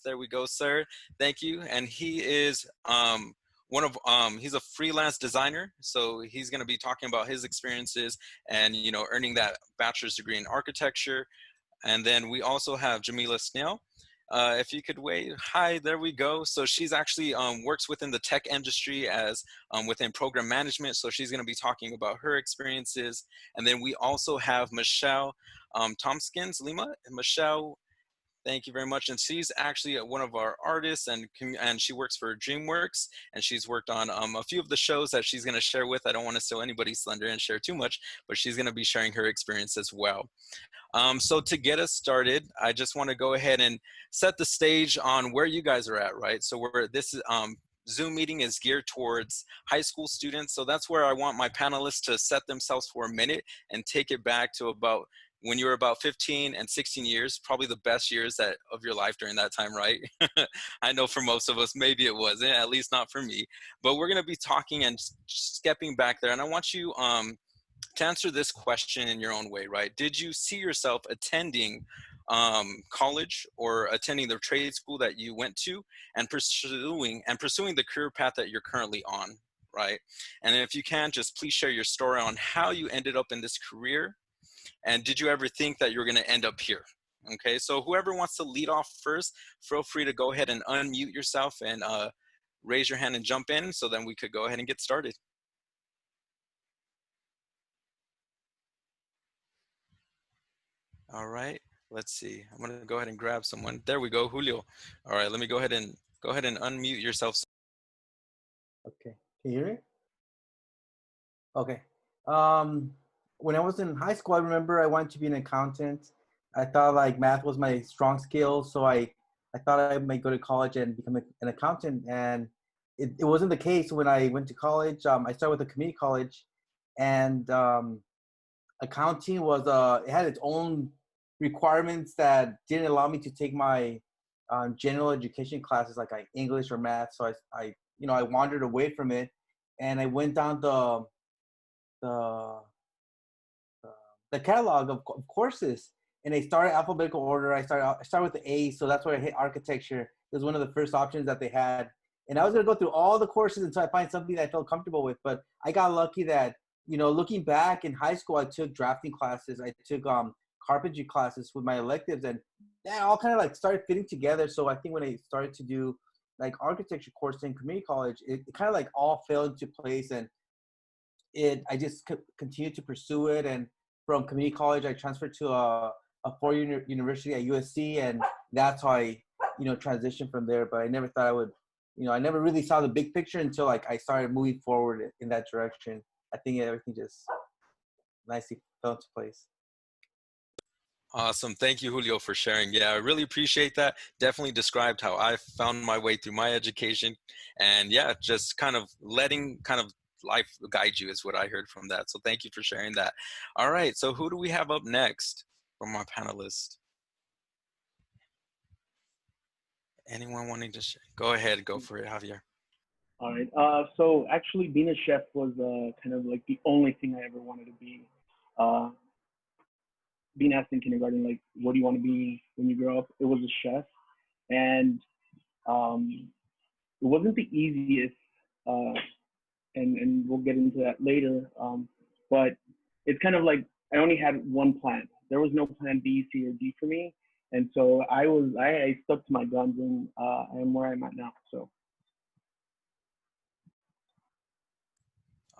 There we go, sir. Thank you. And he is he's a freelance designer. So he's going to be talking about his experiences and, earning that bachelor's degree in architecture. And then we also have Jamila Snail. If you could wait. Hi, there we go. So she's actually works within the tech industry as within program management. So she's going to be talking about her experiences. And then we also have Michelle Tomskins Lima. And Michelle, thank you very much. And she's actually one of our artists, and she works for DreamWorks, and she's worked on a few of the shows that she's going to share with. I don't want to steal anybody's thunder and share too much, but she's going to be sharing her experience as well. So to get us started, I just want to go ahead and set the stage on where you guys are at, right? So this Zoom meeting is geared towards high school students. So that's where I want my panelists to set themselves for a minute and take it back to about when you were about 15 and 16 years, probably the best years of your life during that time, right? I know for most of us, maybe it wasn't, at least not for me. But we're going to be talking and stepping back there. And I want you to answer this question in your own way, right? Did you see yourself attending college or attending the trade school that you went to and pursuing the career path that you're currently on, right? And if you can, just please share your story on how you ended up in this career. And did you ever think that you're going to end up here? Okay, so whoever wants to lead off first, feel free to go ahead and unmute yourself and raise your hand and jump in, so then we could go ahead and get started. All right, let's see. I'm going to go ahead and grab someone. There we go, Julio. All right, let me go ahead and unmute yourself. Okay, can you hear me? Okay. When I was in high school, I remember I wanted to be an accountant. I thought like math was my strong skill, so I thought I might go to college and become an accountant. And it wasn't the case when I went to college. I started with a community college, and accounting was it had its own requirements that didn't allow me to take my general education classes like English or math. So I wandered away from it, and I went down the catalog of courses, and they started alphabetical order. I started with the A, so that's where I hit architecture. It was one of the first options that they had, and I was gonna go through all the courses until I find something that I felt comfortable with. But I got lucky that, looking back in high school, I took drafting classes, I took carpentry classes with my electives, and that all kind of like started fitting together. So I think when I started to do like architecture course in community college, it kind of like all fell into place, and I just continued to pursue it. And from community college, I transferred to a four-year university at USC, and that's how I, transitioned from there. But I never thought I would, I never really saw the big picture until like I started moving forward in that direction. I think everything just nicely fell into place. Awesome. Thank you, Julio, for sharing. Yeah, I really appreciate that. Definitely described how I found my way through my education. And yeah, just kind of letting life guide you is what I heard from that. So thank you for sharing that. All right, so who do we have up next from our panelists? Anyone wanting to share? Go ahead, go for it, Javier. All right, so actually being a chef was kind of like the only thing I ever wanted to be. Being asked in kindergarten, like, what do you want to be when you grow up? It was a chef. And it wasn't the easiest, and we'll get into that later. But it's kind of like I only had one plan. There was no plan B, C, or D for me. And so I stuck to my guns, and I am where I'm at now. So.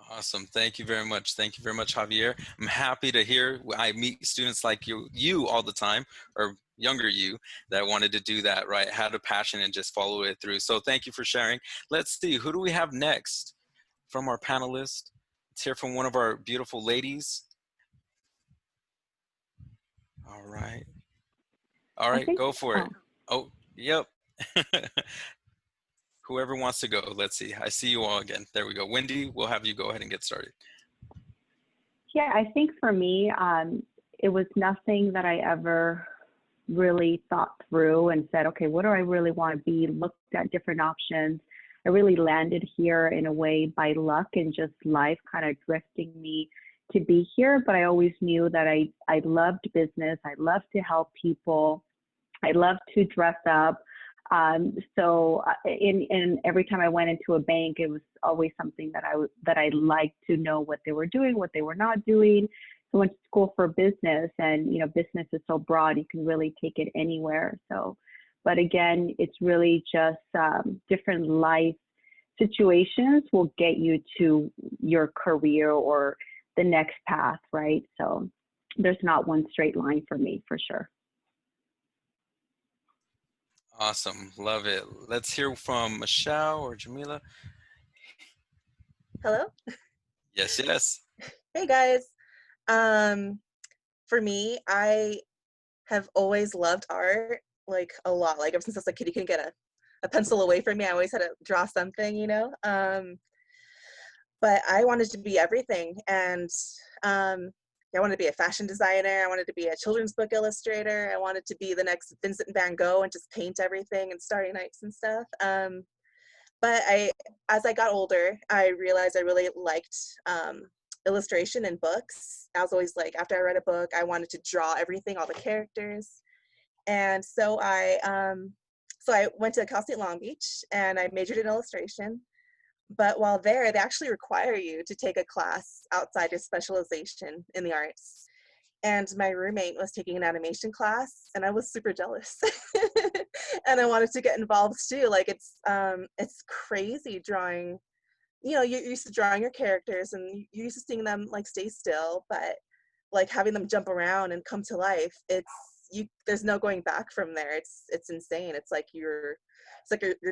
Awesome. Thank you very much. Thank you very much, Javier. I'm happy to hear. I meet students like you all the time, or younger you, that wanted to do that, right? Had a passion and just follow it through. So thank you for sharing. Let's see, who do we have next from our panelists? Let's hear from one of our beautiful ladies. All right. All right, go for it. Oh, yep. Whoever wants to go, let's see. I see you all again. There we go. Wendy, we'll have you go ahead and get started. Yeah, I think for me, it was nothing that I ever really thought through and said, okay, what do I really want to be? Looked at different options. I really landed here in a way by luck and just life kind of drifting me to be here. But I always knew that I loved business. I loved to help people. I loved to dress up. In every time I went into a bank, it was always something that I liked to know what they were doing, what they were not doing. So I went to school for business, and business is so broad, you can really take it anywhere. So, but again, it's really just different life situations will get you to your career or the next path, right? So there's not one straight line for me, for sure. Awesome. Love it. Let's hear from Michelle or Jamila. Hello? Yes, yes. Hey guys. For me, I have always loved art, like a lot. Like ever since I was a kid, you couldn't get a pencil away from me. I always had to draw something. But I wanted to be everything. And I wanted to be a fashion designer. I wanted to be a children's book illustrator. I wanted to be the next Vincent van Gogh and just paint everything and Starry Nights and stuff. But as I got older, I realized I really liked illustration in books. I was always like, after I read a book, I wanted to draw everything, all the characters. And so I went to Cal State Long Beach and I majored in illustration. But while there, they actually require you to take a class outside your specialization in the arts. And my roommate was taking an animation class, and I was super jealous. And I wanted to get involved too. Like it's crazy drawing. You're used to drawing your characters, and you're used to seeing them like stay still, but like having them jump around and come to life, there's no going back from there. It's insane. It's like your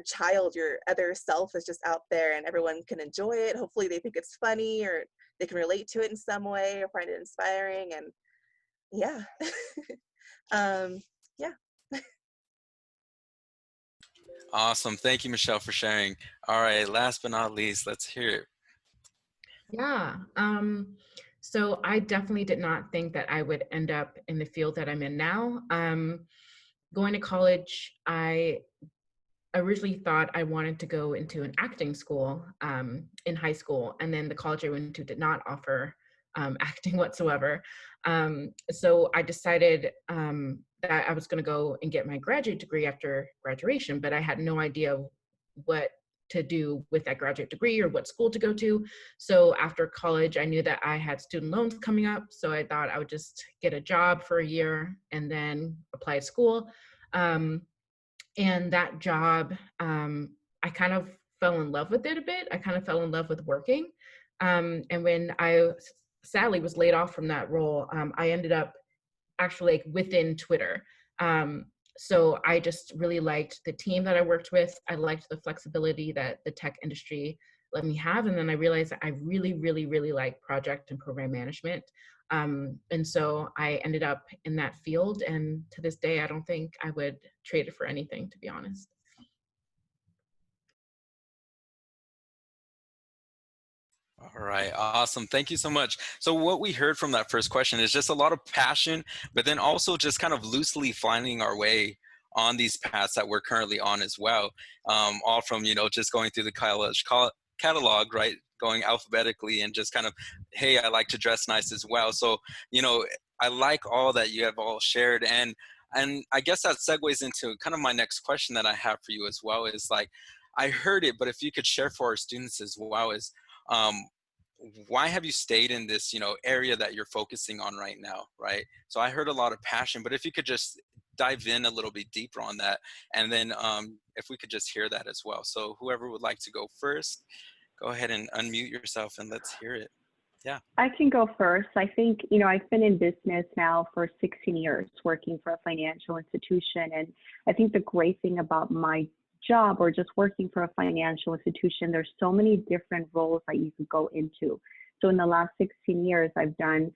child, your other self is just out there, and everyone can enjoy it. Hopefully they think it's funny, or they can relate to it in some way, or find it inspiring. And yeah. Yeah. Awesome. Thank you, Michelle, for sharing. All right. Last but not least, let's hear it. Yeah. So I definitely did not think that I would end up in the field that I'm in now. Going to college, I originally thought I wanted to go into an acting school in high school, and then the college I went to did not offer acting whatsoever. So I decided that I was going to go and get my graduate degree after graduation, but I had no idea what to do with that graduate degree or what school to go to. So after college, I knew that I had student loans coming up, so I thought I would just get a job for a year and then apply to school. And that job, I kind of fell in love with it a bit. I kind of fell in love with working. And when I sadly was laid off from that role, I ended up actually like within Twitter. So I just really liked the team that I worked with. I liked the flexibility that the tech industry let me have. And then I realized that I really, really, really like project and program management. And so I ended up in that field. And to this day, I don't think I would trade it for anything, to be honest. All right, awesome. Thank you so much. So what we heard from that first question is just a lot of passion, but then also just kind of loosely finding our way on these paths that we're currently on as well. All from, just going through the college catalog, right? Going alphabetically and just kind of, hey, I like to dress nice as well. So, I like all that you have all shared. And I guess that segues into kind of my next question that I have for you as well is like, I heard it, but if you could share for our students as well is, why have you stayed in this, area that you're focusing on right now, right? So I heard a lot of passion, but if you could just dive in a little bit deeper on that, and then if we could just hear that as well. So whoever would like to go first, go ahead and unmute yourself and let's hear it. Yeah. I can go first. I think, I've been in business now for 16 years working for a financial institution. And I think the great thing about my job or just working for a financial institution, there's so many different roles that you could go into. So in the last 16 years, I've done,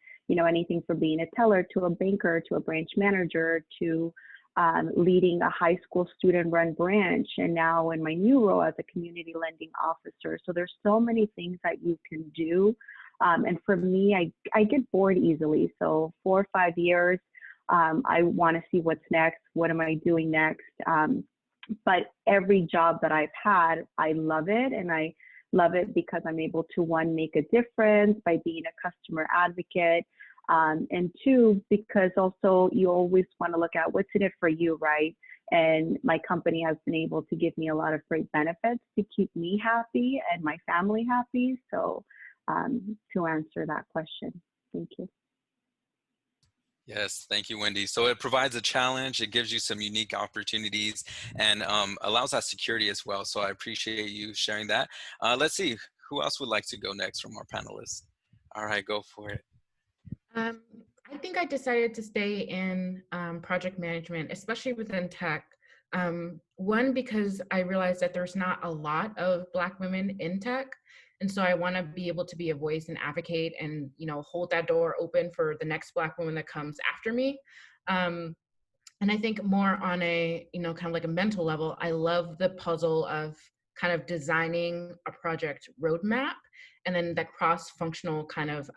anything from being a teller to a banker to a branch manager to leading a high school student-run branch, and now in my new role as a community lending officer. So there's so many things that you can do. And for me, I get bored easily. So 4 or 5 years, I want to see what's next. What am I doing next? But every job that I've had, I love it. And I love it because I'm able to, one, make a difference by being a customer advocate. And two, because also you always want to look at what's in it for you, right? And my company has been able to give me a lot of great benefits to keep me happy and my family happy. So to answer that question, thank you. Yes, thank you, Wendy. So it provides a challenge, it gives you some unique opportunities, and allows that security as well. So I appreciate you sharing that. Let's see, who else would like to go next from our panelists? All right, go for it. I think I decided to stay in project management, especially within tech. One, because I realized that there's not a lot of Black women in tech. And so I want to be able to be a voice and advocate and, you know, hold that door open for the next Black woman that comes after me. And I think more on a, you know, kind of like a mental level, I love the puzzle of kind of designing a project roadmap and then that cross-functional kind of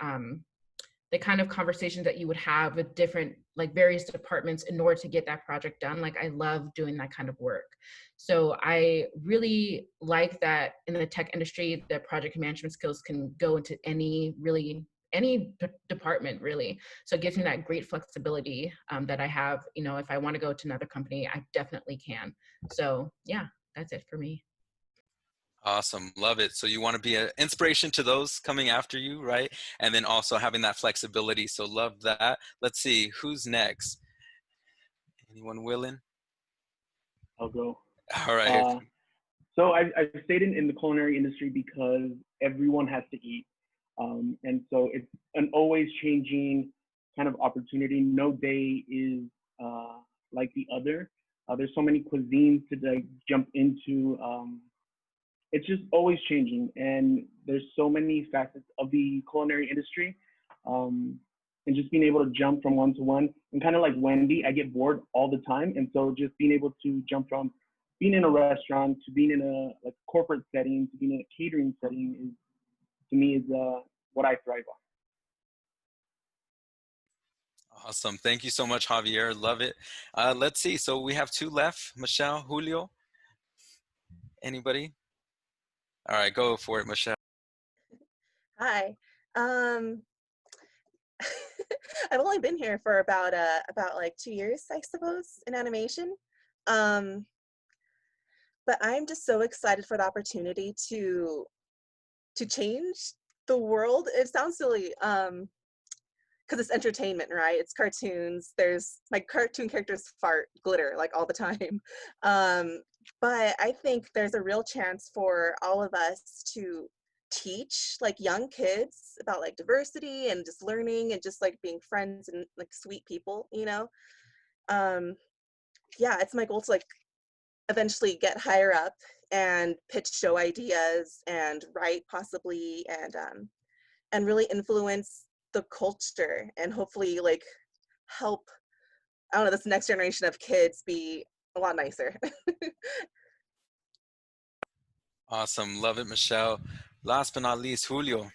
the kind of conversations that you would have with different, like various departments in order to get that project done. Like I love doing that kind of work. So I really like that in the tech industry, the project management skills can go into any department really. So it gives me that great flexibility that I have, you know, if I want to go to another company, I definitely can. So yeah, that's it for me. Awesome, love it. So you want to be an inspiration to those coming after you, right? And then also having that flexibility. So love that. Let's see, who's next? Anyone willing? I'll go. All right. So I've stayed in the culinary industry because everyone has to eat. And so it's an always changing kind of opportunity. No day is like the other. There's so many cuisines to like jump into. It's just always changing, and there's so many facets of the culinary industry. And just being able to jump from one to one, and kind of like Wendy, I get bored all the time, and so just being able to jump from being in a restaurant to being in a like corporate setting to being in a catering setting is, to me, is what I thrive on. Awesome. Thank you so much, Javier. Love it. Let's see. So we have two left, Michelle, Julio. Anybody? All right, go for it, Michelle. Hi. I've only been here for about like 2 years, I suppose, in animation. But I'm just so excited for the opportunity to change the world. It sounds silly, because it's entertainment, right? It's cartoons. There's my cartoon characters fart glitter like all the time. But I think there's a real chance for all of us to teach like young kids about like diversity and just learning and just like being friends and like sweet people, you know? Yeah, it's my goal to like eventually get higher up and pitch show ideas and write possibly and really influence the culture and hopefully like help, I don't know, this next generation of kids be a lot nicer. Awesome. Love it, Michelle. Last but not least, Julio.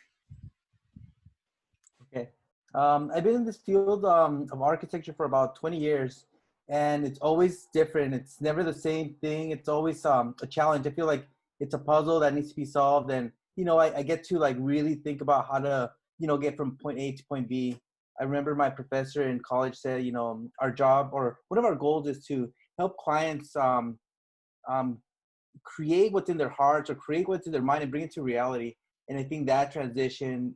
Okay. I've been in this field of architecture for about 20 years, and it's always different. It's never the same thing. It's always a challenge. I feel like it's a puzzle that needs to be solved, and I get to like really think about how to get from point A to point B. I remember my professor in college said, our job or one of our goals is to help clients create what's in their hearts or create what's in their mind and bring it to reality. And I think that transition,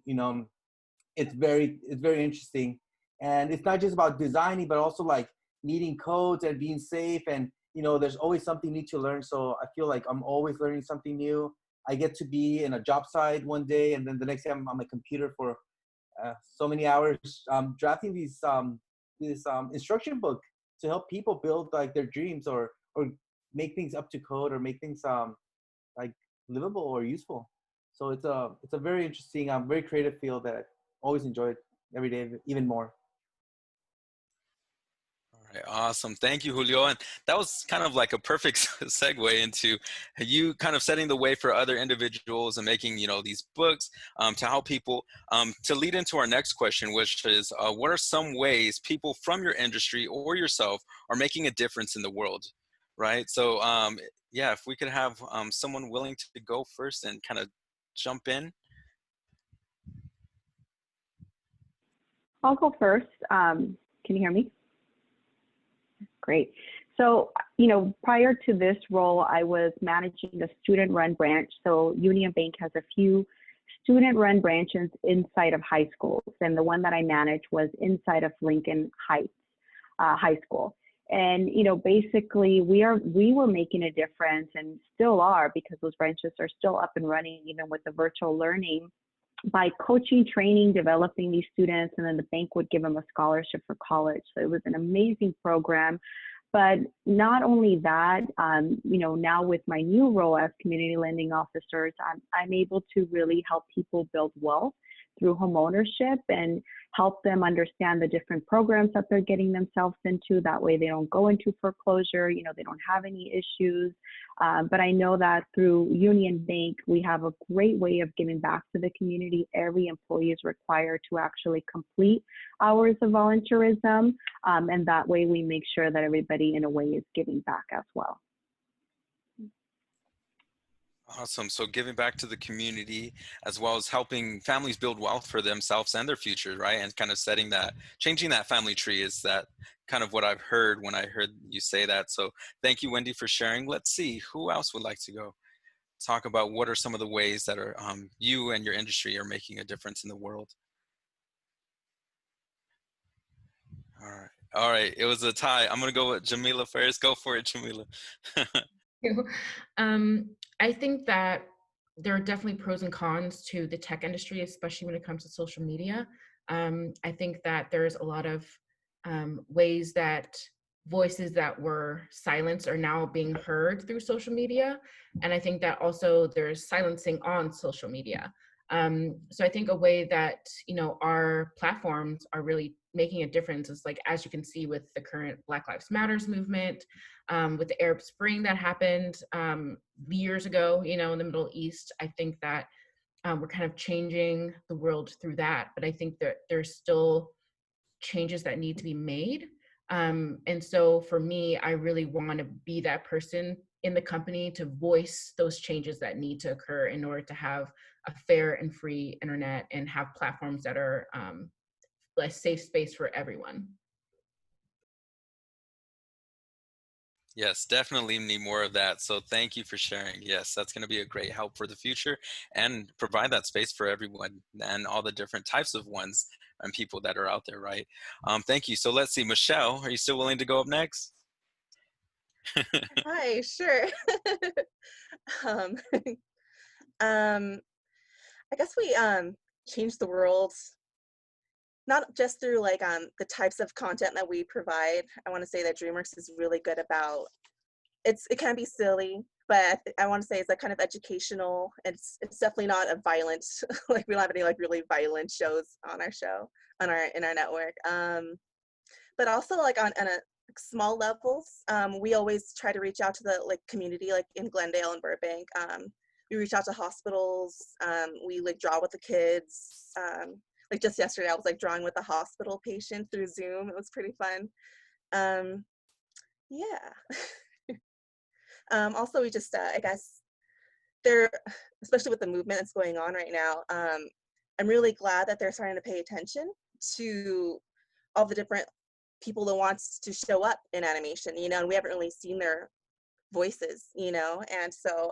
it's very interesting. And it's not just about designing, but also like needing codes and being safe. And, there's always something new to learn. So I feel like I'm always learning something new. I get to be in a job site one day, and then the next day I'm on my computer for so many hours drafting this instruction book to help people build like their dreams or make things up to code or make things like livable or useful. So it's a very interesting, very creative field that I always enjoy every day, even more. All right, awesome. Thank you, Julio. And that was kind of like a perfect segue into you kind of setting the way for other individuals and making, these books to help people. To lead into our next question, which is, what are some ways people from your industry or yourself are making a difference in the world, right? So yeah, if we could have someone willing to go first and kind of jump in. I'll go first. Can you hear me? Great. So, prior to this role, I was managing a student-run branch. So Union Bank has a few student-run branches inside of high schools, and the one that I managed was inside of Lincoln Heights High School. And basically, we were making a difference, and still are, because those branches are still up and running, even with the virtual learning, by coaching, training, developing these students, and then the bank would give them a scholarship for college. So it was an amazing program. But not only that, now with my new role as community lending officers, I'm able to really help people build wealth through home ownership and help them understand the different programs that they're getting themselves into. That way they don't go into foreclosure, they don't have any issues. But I know that through Union Bank, we have a great way of giving back to the community. Every employee is required to actually complete hours of volunteerism. And that way we make sure that everybody in a way is giving back as well. Awesome. So giving back to the community, as well as helping families build wealth for themselves and their future, right? And kind of changing that family tree, is that kind of what I've heard when I heard you say that. So thank you, Wendy, for sharing. Let's see, who else would like to go talk about what are some of the ways that are you and your industry are making a difference in the world? All right. It was a tie. I'm going to go with Jamila first. Go for it, Jamila. I think that there are definitely pros and cons to the tech industry, especially when it comes to social media. I think that there's a lot of ways that voices that were silenced are now being heard through social media. And I think that also there's silencing on social media. So I think a way that, our platforms are really making a difference is, like, as you can see with the current Black Lives Matters movement, with the Arab Spring that happened years ago, in the Middle East. I think that we're kind of changing the world through that, but I think that there's still changes that need to be made. And so for me, I really want to be that person in the company to voice those changes that need to occur in order to have a fair and free internet and have platforms that are a safe space for everyone. Yes, definitely need more of that. So thank you for sharing. Yes, that's going to be a great help for the future and provide that space for everyone and all the different types of ones and people that are out there, right? Thank you. So let's see, Michelle, are you still willing to go up next? Hi, sure. um, I guess we changed the world, not just through the types of content that we provide. I want to say that DreamWorks is really good about it can be silly, but I want to say it's kind of educational. It's definitely not a violent we don't have any really violent shows on our show in our network. But also on a small levels, we always try to reach out to the community, in Glendale and Burbank. We reach out to hospitals. We draw with the kids. Just yesterday, I was drawing with a hospital patient through Zoom. It was pretty fun. Yeah. Also, we just, I guess, especially with the movement that's going on right now, I'm really glad that they're starting to pay attention to all the different people that wants to show up in animation, and we haven't really seen their voices, and so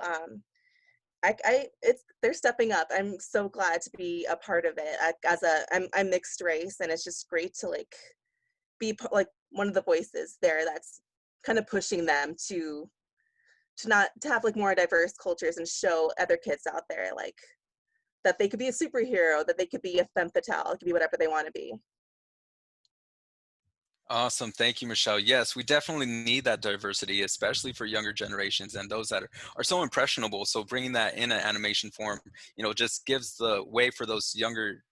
they're stepping up. I'm so glad to be a part of it. I'm mixed race, and it's just great to be one of the voices there that's kind of pushing them to have more diverse cultures and show other kids out there that they could be a superhero, that they could be a femme fatale, it could be whatever they want to be. Awesome. Thank you, Michelle. Yes, we definitely need that diversity, especially for younger generations and those that are so impressionable. So bringing that in an animation form, just gives the way for those younger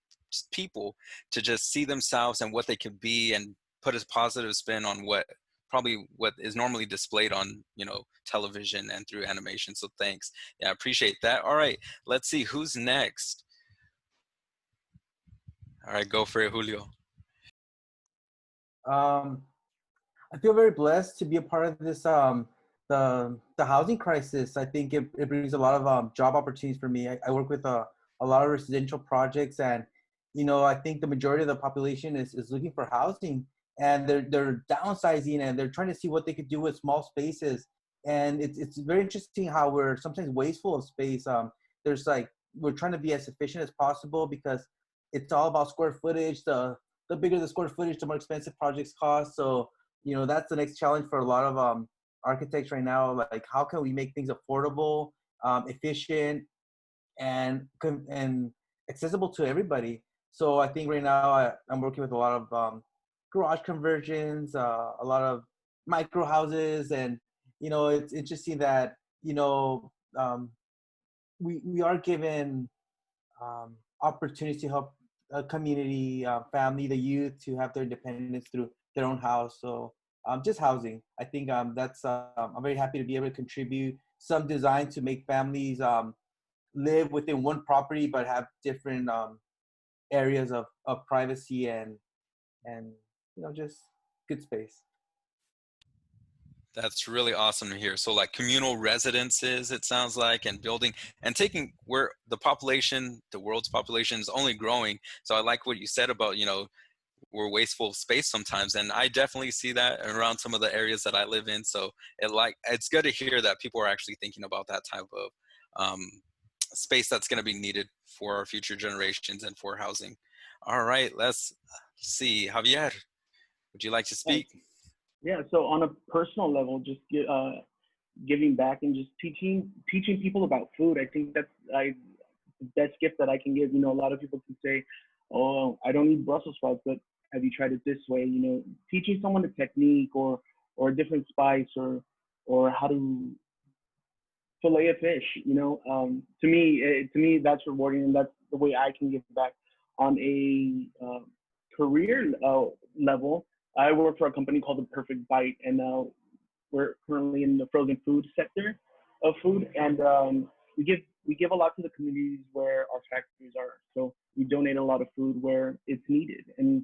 people to just see themselves and what they could be and put a positive spin on what is normally displayed on, television and through animation. So thanks. Yeah, I appreciate that. All right, let's see who's next. All right, go for it, Julio. I feel very blessed to be a part of this, the housing crisis. I think it brings a lot of job opportunities for me. I work with a lot of residential projects, and I think the majority of the population is looking for housing. and they're downsizing, and they're trying to see what they could do with small spaces. And it's very interesting how we're sometimes wasteful of space. There's like, we're trying to be as efficient as possible because it's all about square footage. The bigger the square footage, the more expensive projects cost. So, you know, that's the next challenge for a lot of architects right now. Like, how can we make things affordable, efficient, and accessible to everybody? So I think right now I'm working with a lot of garage conversions, a lot of micro houses, and you know, it's interesting that, you know, we are given opportunities to help a community, family, the youth to have their independence through their own house. So just housing, I think that's I'm very happy to be able to contribute some design to make families live within one property but have different areas of privacy and you know, just good space. That's really awesome to hear. So like communal residences, it sounds like, and building and taking where the population, the world's population is only growing. So I like what you said about, you know, we're wasteful of space sometimes. And I definitely see that around some of the areas that I live in. So it's good to hear that people are actually thinking about that type of space that's going to be needed for our future generations and for housing. All right, let's see. Javier, would you like to speak? Yeah, so on a personal level, just giving back and just teaching people about food. I think that's the best gift that I can give. You know, a lot of people can say, "Oh, I don't eat Brussels sprouts," but have you tried it this way? You know, teaching someone a technique or a different spice or how to fillet a fish. You know, to me that's rewarding, and that's the way I can give back. On a career level, I work for a company called The Perfect Bite, and we're currently in the frozen food sector of food, and we give a lot to the communities where our factories are. So we donate a lot of food where it's needed, and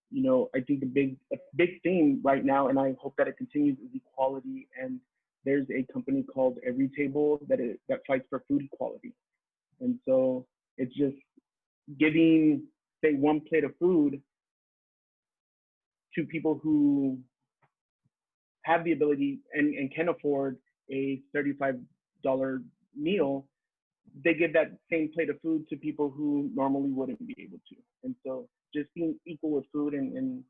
you know, I think a big thing right now, and I hope that it continues, is equality. And there's a company called Every Table that fights for food equality, and so it's just giving, say, one plate of food to people who have the ability and can afford a $35 meal. They give that same plate of food to people who normally wouldn't be able to. And so just being equal with food and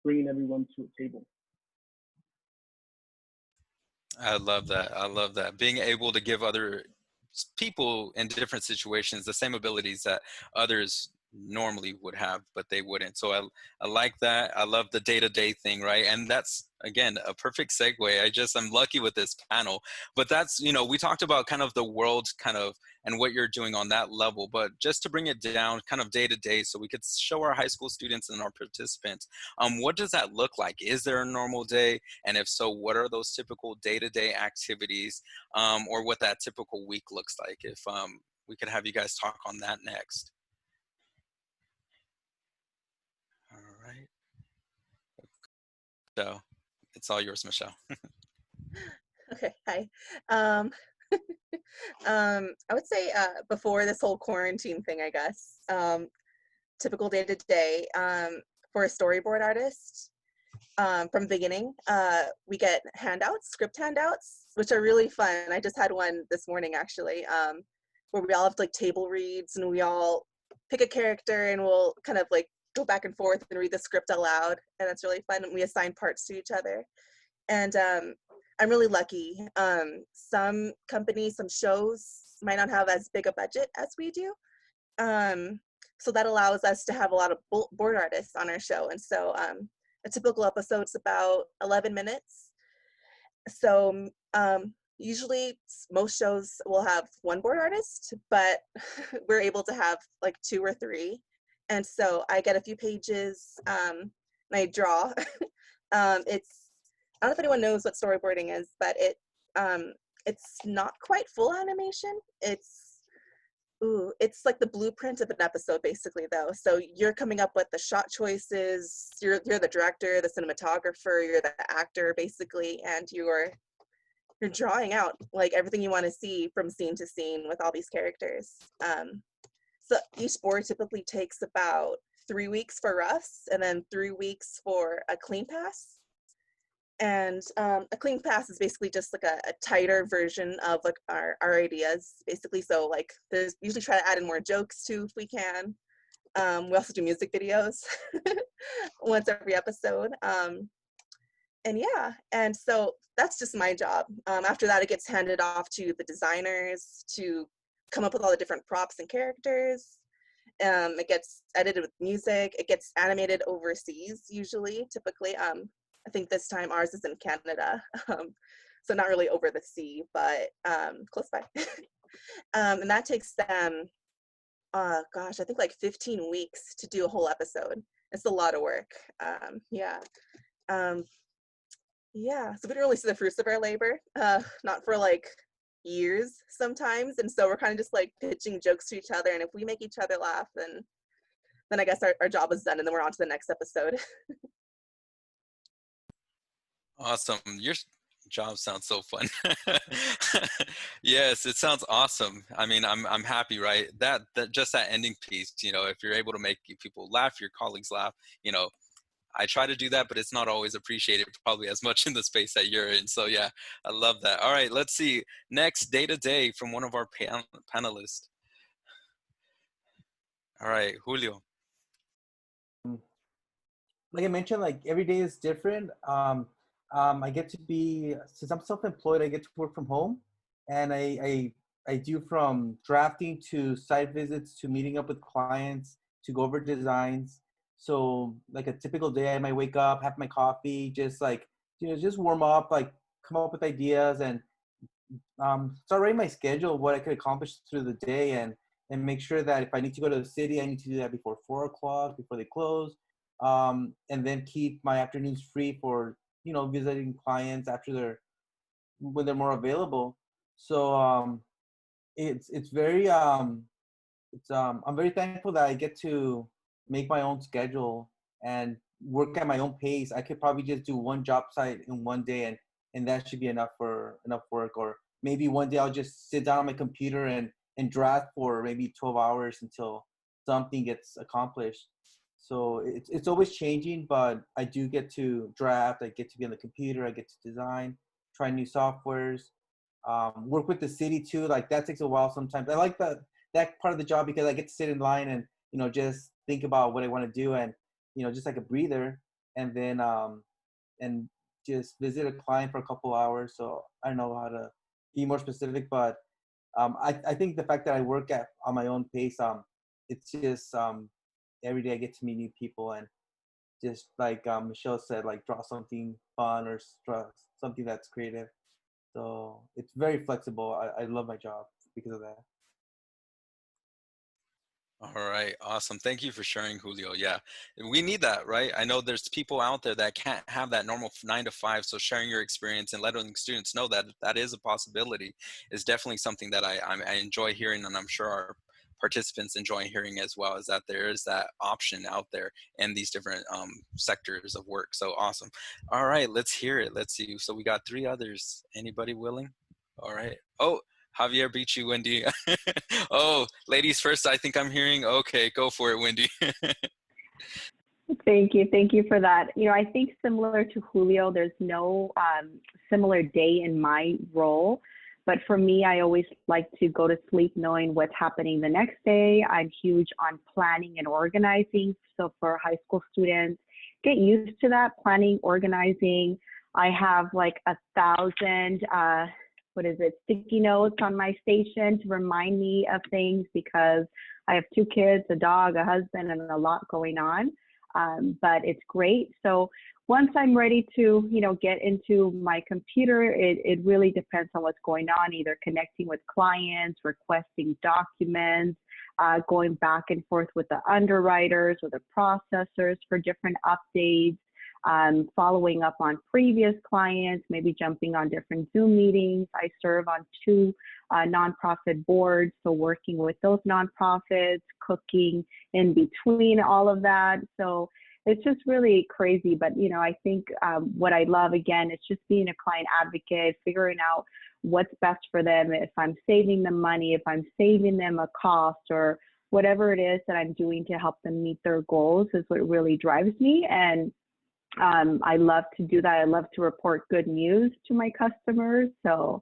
bringing everyone to a table. I love that. I love that. Being able to give other people in different situations the same abilities that others normally would have, but they wouldn't. So I like that. I love the day-to-day thing, right? And that's, again, a perfect segue. I'm lucky with this panel. But that's, you know, we talked about kind of the world kind of and what you're doing on that level, but just to bring it down kind of day to day so we could show our high school students and our participants, what does that look like? Is there a normal day? And if so, what are those typical day-to-day activities, or what that typical week looks like? If we could have you guys talk on that next. All right. So it's all yours, Michelle. Okay, hi. I would say before this whole quarantine thing, I guess, typical day to day for a storyboard artist, from the beginning, we get handouts, script handouts, which are really fun. I just had one this morning, actually, where we all have like table reads, and we all pick a character and we'll kind of like go back and forth and read the script aloud, and that's really fun. And we assign parts to each other, and I'm really lucky. Some companies, some shows might not have as big a budget as we do, so that allows us to have a lot of board artists on our show. And so a typical episode's about 11 minutes. So usually most shows will have one board artist, but we're able to have like 2 or 3. And so I get a few pages, and I draw. I don't know if anyone knows what storyboarding is, but it's not quite full animation. It's like the blueprint of an episode, basically, though. So you're coming up with the shot choices. You're the director, the cinematographer, you're the actor, basically, and you're drawing out like everything you want to see from scene to scene with all these characters. So each board typically takes about 3 weeks for roughs and then 3 weeks for a clean pass. And a clean pass is basically just like a tighter version of like our ideas, basically. So like there's usually try to add in more jokes too if we can. We also do music videos once every episode. And yeah, and so that's just my job. After that, it gets handed off to the designers to come up with all the different props and characters. It gets edited with music. It gets animated overseas, usually, typically. I think this time ours is in Canada, so not really over the sea, but close by. And that takes them, gosh, I think like 15 weeks to do a whole episode. It's a lot of work. Yeah. Yeah, so we don't really see the fruits of our labor, not for like years sometimes. And so we're kind of just like pitching jokes to each other. And if we make each other laugh, then I guess our job is done and then we're on to the next episode. Awesome. Your job sounds so fun. Yes, it sounds awesome. I mean, I'm happy, right? That just that ending piece, you know, if you're able to make people laugh, your colleagues laugh, you know, I try to do that, but it's not always appreciated probably as much in the space that you're in. So yeah, I love that. All right, let's see. Next, day to day from one of our panelists. All right, Julio. Like I mentioned, like every day is different. I get to be, since I'm self-employed, I get to work from home, and I do from drafting to site visits to meeting up with clients to go over designs. So like a typical day, I might wake up, have my coffee, just like, you know, just warm up, like come up with ideas and start writing my schedule, what I could accomplish through the day, and make sure that if I need to go to the city, I need to do that before 4 o'clock, before they close, and then keep my afternoons free for, you know, visiting clients after when they're more available. So it's very I'm very thankful that I get to make my own schedule and work at my own pace. I could probably just do one job site in one day, and that should be enough work. Or maybe one day I'll just sit down on my computer and draft for maybe 12 hours until something gets accomplished. So it's always changing, but I do get to draft. I get to be on the computer. I get to design, try new softwares, work with the city too. Like that takes a while sometimes. I like that part of the job because I get to sit in line and, you know, just think about what I want to do, and, you know, just like a breather, and then and just visit a client for a couple hours. So I don't know how to be more specific, but I think the fact that I work on my own pace, it's just every day I get to meet new people, and just like Michelle said, like draw something fun or draw something that's creative. So it's very flexible. I love my job because of that. All right, awesome. Thank you for sharing, Julio. Yeah, we need that, right? I know there's people out there that can't have that normal 9 to 5. So sharing your experience and letting students know that that is a possibility is definitely something that I enjoy hearing, and I'm sure our participants enjoy hearing as well, is that there is that option out there in these different sectors of work. So awesome. All right, let's hear it. Let's see. So we got 3 others. Anybody willing? All right. Oh, Javier beat you, Wendy. Oh, ladies first, I think I'm hearing. Okay, go for it, Wendy. Thank you. Thank you for that. You know, I think similar to Julio, there's no similar day in my role. But for me, I always like to go to sleep knowing what's happening the next day. I'm huge on planning and organizing. So for high school students, get used to that, planning, organizing. I have like 1,000 sticky notes on my station to remind me of things, because I have 2 kids, a dog, a husband, and a lot going on. But it's great. So once I'm ready to, you know, get into my computer, it really depends on what's going on, either connecting with clients, requesting documents, going back and forth with the underwriters or the processors for different updates, following up on previous clients, maybe jumping on different Zoom meetings. I serve on 2 nonprofit boards, so working with those nonprofits, cooking in between all of that. So it's just really crazy. But, you know, I think what I love, again, is just being a client advocate, figuring out what's best for them, if I'm saving them money, if I'm saving them a cost, or whatever it is that I'm doing to help them meet their goals is what really drives me. And I love to do that. I love to report good news to my customers. So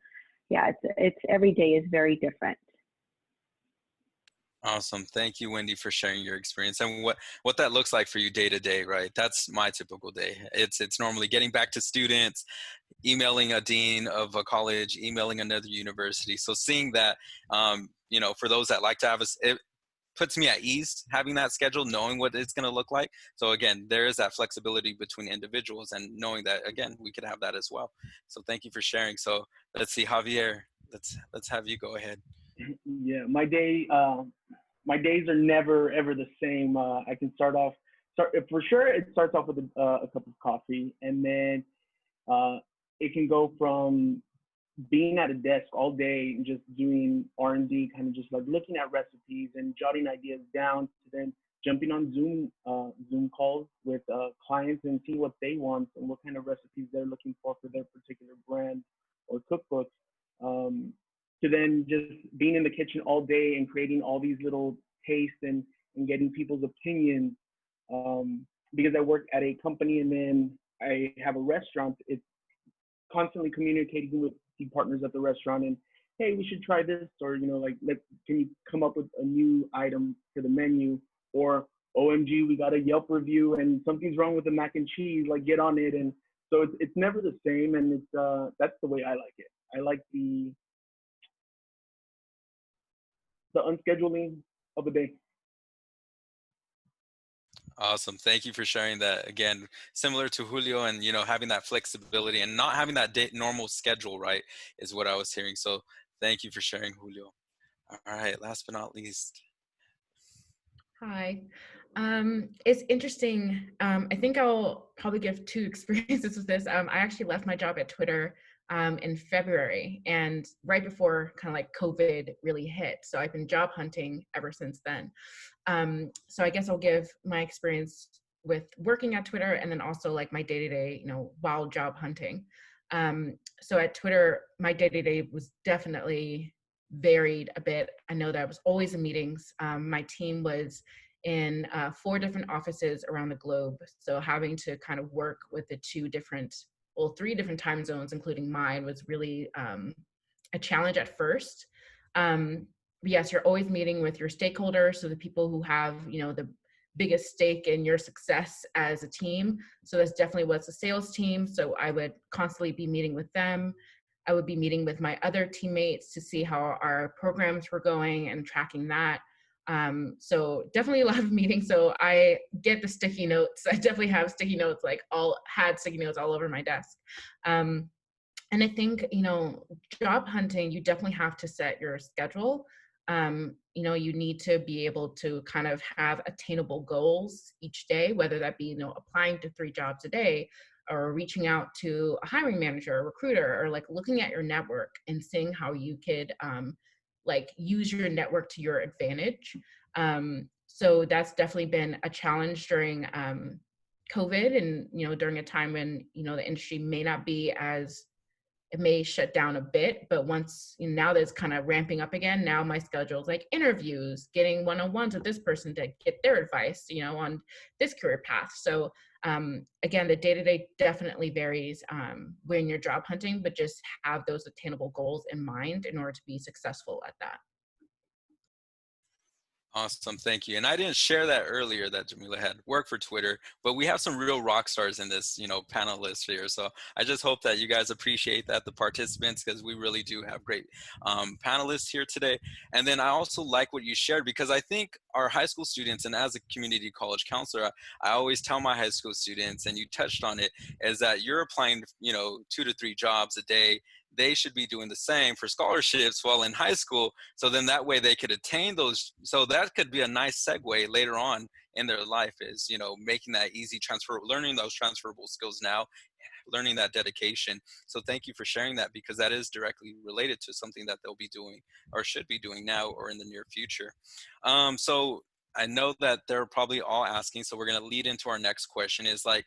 yeah, it's every day is very different. Awesome. Thank you, Wendy, for sharing your experience and what that looks like for you day to day, right? That's my typical day. It's normally getting back to students, emailing a dean of a college, emailing another university. So seeing that, you know, for those that like to have it puts me at ease having that schedule, knowing what it's going to look like. So again, there is that flexibility between individuals and knowing that, again, we could have that as well. So thank you for sharing. So let's see, Javier, let's have you go ahead. Yeah, my days are never ever the same. I can start for sure. It starts off with a cup of coffee, and then it can go from being at a desk all day and just doing R&D, kind of just like looking at recipes and jotting ideas down, to then jumping on Zoom calls with clients and see what they want and what kind of recipes they're looking for their particular brand or cookbooks. To then just being in the kitchen all day and creating all these little tastes and getting people's opinions. Because I work at a company and then I have a restaurant, it's constantly communicating with the partners at the restaurant and, hey, we should try this, or, you know, like, can you come up with a new item for the menu? Or, OMG, we got a Yelp review and something's wrong with the mac and cheese, like, get on it. And so it's never the same, and that's the way I like it. I like the unscheduling of a day. Awesome. Thank you for sharing that. Again, similar to Julio, and, you know, having that flexibility and not having that normal schedule, right, is what I was hearing. So thank you for sharing, Julio. All right. Last but not least. Hi. It's interesting. I think I'll probably give two experiences with this. I actually left my job at Twitter in February, and right before kind of like COVID really hit. So I've been job hunting ever since then. So I guess I'll give my experience with working at Twitter, and then also like my day-to-day, you know, while job hunting. So at Twitter, my day-to-day was definitely varied a bit. I know that I was always in meetings. My team was in 4 different offices around the globe. So having to kind of work with the 3 different time zones, including mine, was really a challenge at first. But yes, you're always meeting with your stakeholders, so the people who have, you know, the biggest stake in your success as a team. So that's definitely what's the sales team. So I would constantly be meeting with them. I would be meeting with my other teammates to see how our programs were going and tracking that. So definitely a lot of meetings. So I get the sticky notes. I definitely have sticky notes, had sticky notes all over my desk. And I think, you know, job hunting, you definitely have to set your schedule. You know, you need to be able to kind of have attainable goals each day, whether that be, you know, applying to 3 jobs a day, or reaching out to a hiring manager, a recruiter, or like looking at your network and seeing how you could like use your network to your advantage. So that's definitely been a challenge during COVID, and, you know, during a time when, you know, the industry may not be as, it may shut down a bit, but once, you know, now that it's kind of ramping up again, now my schedule is like interviews, getting one-on-ones with this person to get their advice, you know, on this career path. So again, the day-to-day definitely varies when you're job hunting, but just have those attainable goals in mind in order to be successful at that. Awesome, thank you. And I didn't share that earlier that Jamila had worked for Twitter, but we have some real rock stars in this, you know, panelists here. So I just hope that you guys appreciate that, the participants, because we really do have great panelists here today. And then I also like what you shared, because I think our high school students, and as a community college counselor, I always tell my high school students, and you touched on it, is that you're applying, you know, 2 to 3 jobs a day. They should be doing the same for scholarships while in high school. So then that way they could attain those. So that could be a nice segue later on in their life, is, you know, making that easy transfer, learning those transferable skills now, learning that dedication. So thank you for sharing that, because that is directly related to something that they'll be doing or should be doing now or in the near future. So I know that they're probably all asking, so we're going to lead into our next question is like,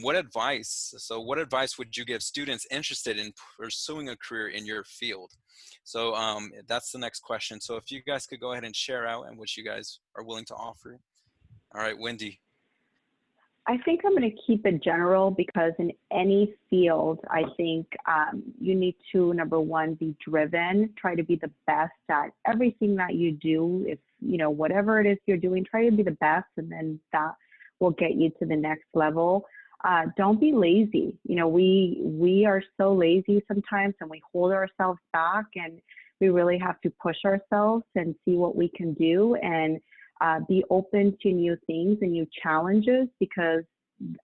what advice would you give students interested in pursuing a career in your field? So that's the next question. So if you guys could go ahead and share out and what you guys are willing to offer. All right, Wendy. I think I'm going to keep it general because in any field, I think you need to, number one, be driven, try to be the best at everything that you do. If, you know, whatever it is you're doing, try to be the best, and then that will get you to the next level. Don't be lazy. You know, we are so lazy sometimes, and we hold ourselves back, and we really have to push ourselves and see what we can do, and be open to new things and new challenges, because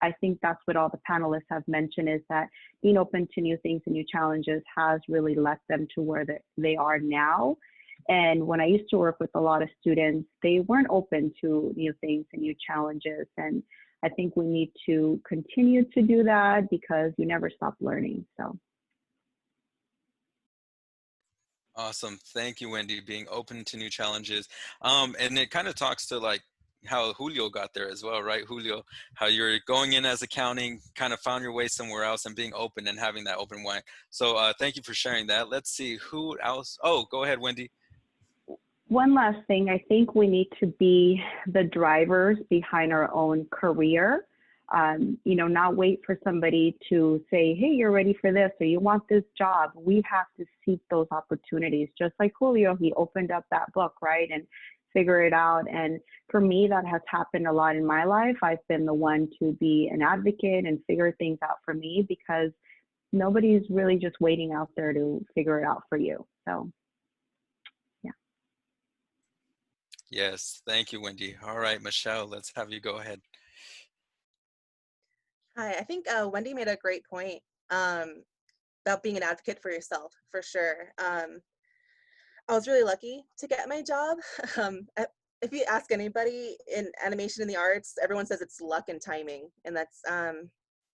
I think that's what all the panelists have mentioned, is that being open to new things and new challenges has really led them to where they are now. And when I used to work with a lot of students, they weren't open to new things and new challenges. And I think we need to continue to do that because you never stop learning. So. Awesome. Thank you, Wendy, being open to new challenges. And it kind of talks to like how Julio got there as well, right? Julio, how you're going in as accounting, kind of found your way somewhere else and being open and having that open mind. So thank you for sharing that. Let's see who else. Oh, go ahead, Wendy. One last thing, I think we need to be the drivers behind our own career. You know, not wait for somebody to say, hey, you're ready for this, or you want this job. We have to seek those opportunities. Just like Julio, he opened up that book, right, and figure it out. And for me, that has happened a lot in my life. I've been the one to be an advocate and figure things out for me, because nobody's really just waiting out there to figure it out for you. So, yeah. Yes, thank you, Wendy. All right, Michelle, let's have you go ahead. Hi, I think Wendy made a great point about being an advocate for yourself, for sure. I was really lucky to get my job. If you ask anybody in animation in the arts, everyone says it's luck and timing, and that's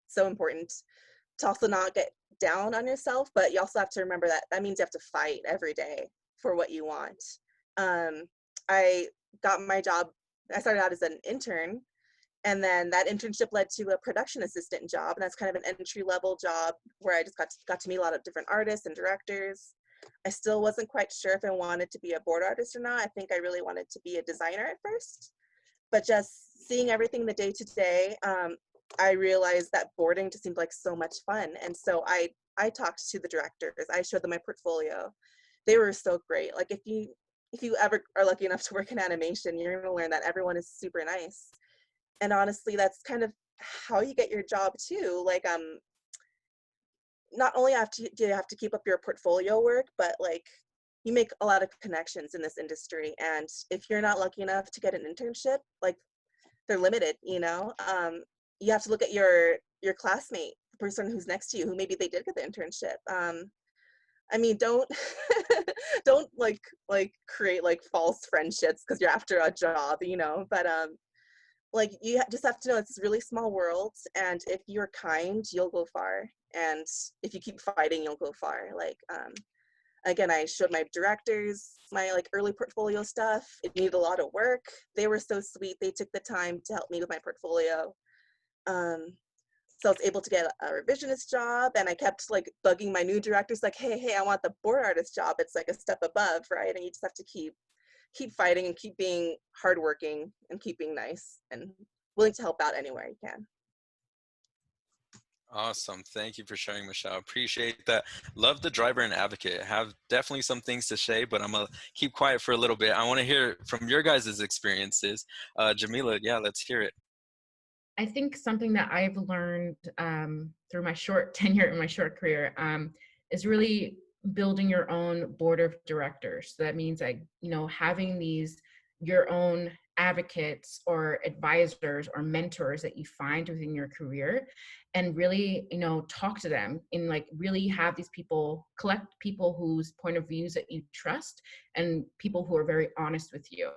so important to also not get down on yourself, but you also have to remember that that means you have to fight every day for what you want. I got my job, I started out as an intern, and then that internship led to a production assistant job, and that's kind of an entry-level job where I just got to meet a lot of different artists and directors. I still wasn't quite sure if I wanted to be a board artist or not. I think I really wanted to be a designer at first, but just seeing everything the day to day, I realized that boarding just seemed like so much fun. And so I talked to the directors. I showed them my portfolio. They were so great. Like if you ever are lucky enough to work in animation, you're going to learn that everyone is super nice. And honestly, that's kind of how you get your job too. Like not only do you have to keep up your portfolio work, but like you make a lot of connections in this industry. And if you're not lucky enough to get an internship, like they're limited, you know. You have to look at your classmate, the person who's next to you, who maybe they did get the internship. I mean, don't don't like create like false friendships because you're after a job, you know. But like you just have to know it's a really small world, and if you're kind, you'll go far, and if you keep fighting, you'll go far. Like again, I showed my directors my like early portfolio stuff. It needed a lot of work. They were so sweet. They took the time to help me with my portfolio. So I was able to get a revisionist job, and I kept like bugging my new directors like, hey, I want the board artist job. It's like a step above, right? And you just have to keep fighting and keep being hardworking and keep being nice and willing to help out anywhere you can. Awesome. Thank you for sharing, Michelle. Appreciate that. Love the driver and advocate. Have definitely some things to say, but I'm going to keep quiet for a little bit. I want to hear from your guys' experiences. Jamila, yeah, let's hear it. I think something that I've learned through my short tenure in my short career is really building your own board of directors. So that means like, you know, having your own advocates or advisors or mentors that you find within your career, and really, you know, talk to them and like really have these people, collect people whose point of views that you trust and people who are very honest with you.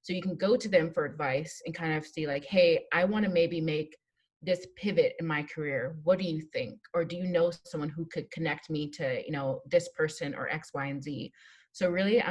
So you can go to them for advice and kind of see like, hey, I want to maybe make this pivot in my career. What do you think? Or do you know someone who could connect me to, you know, this person or X, Y, and Z? So really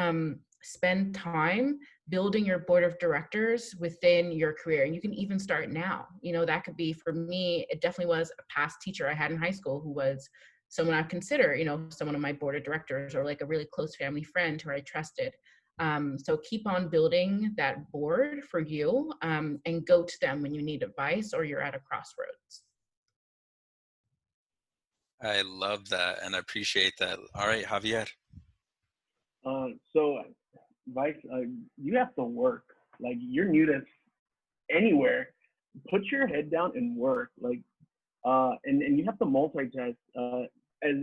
spend time building your board of directors within your career. And you can even start now. You know, that could be, for me, it definitely was a past teacher I had in high school who was someone I consider, you know, someone on my board of directors, or like a really close family friend who I trusted. So keep on building that board for you, and go to them when you need advice or you're at a crossroads. I love that and I appreciate that. All right, Javier. So, Vice, you have to work. Like, you're new to anywhere. Put your head down and work. Like, and you have to multitask. As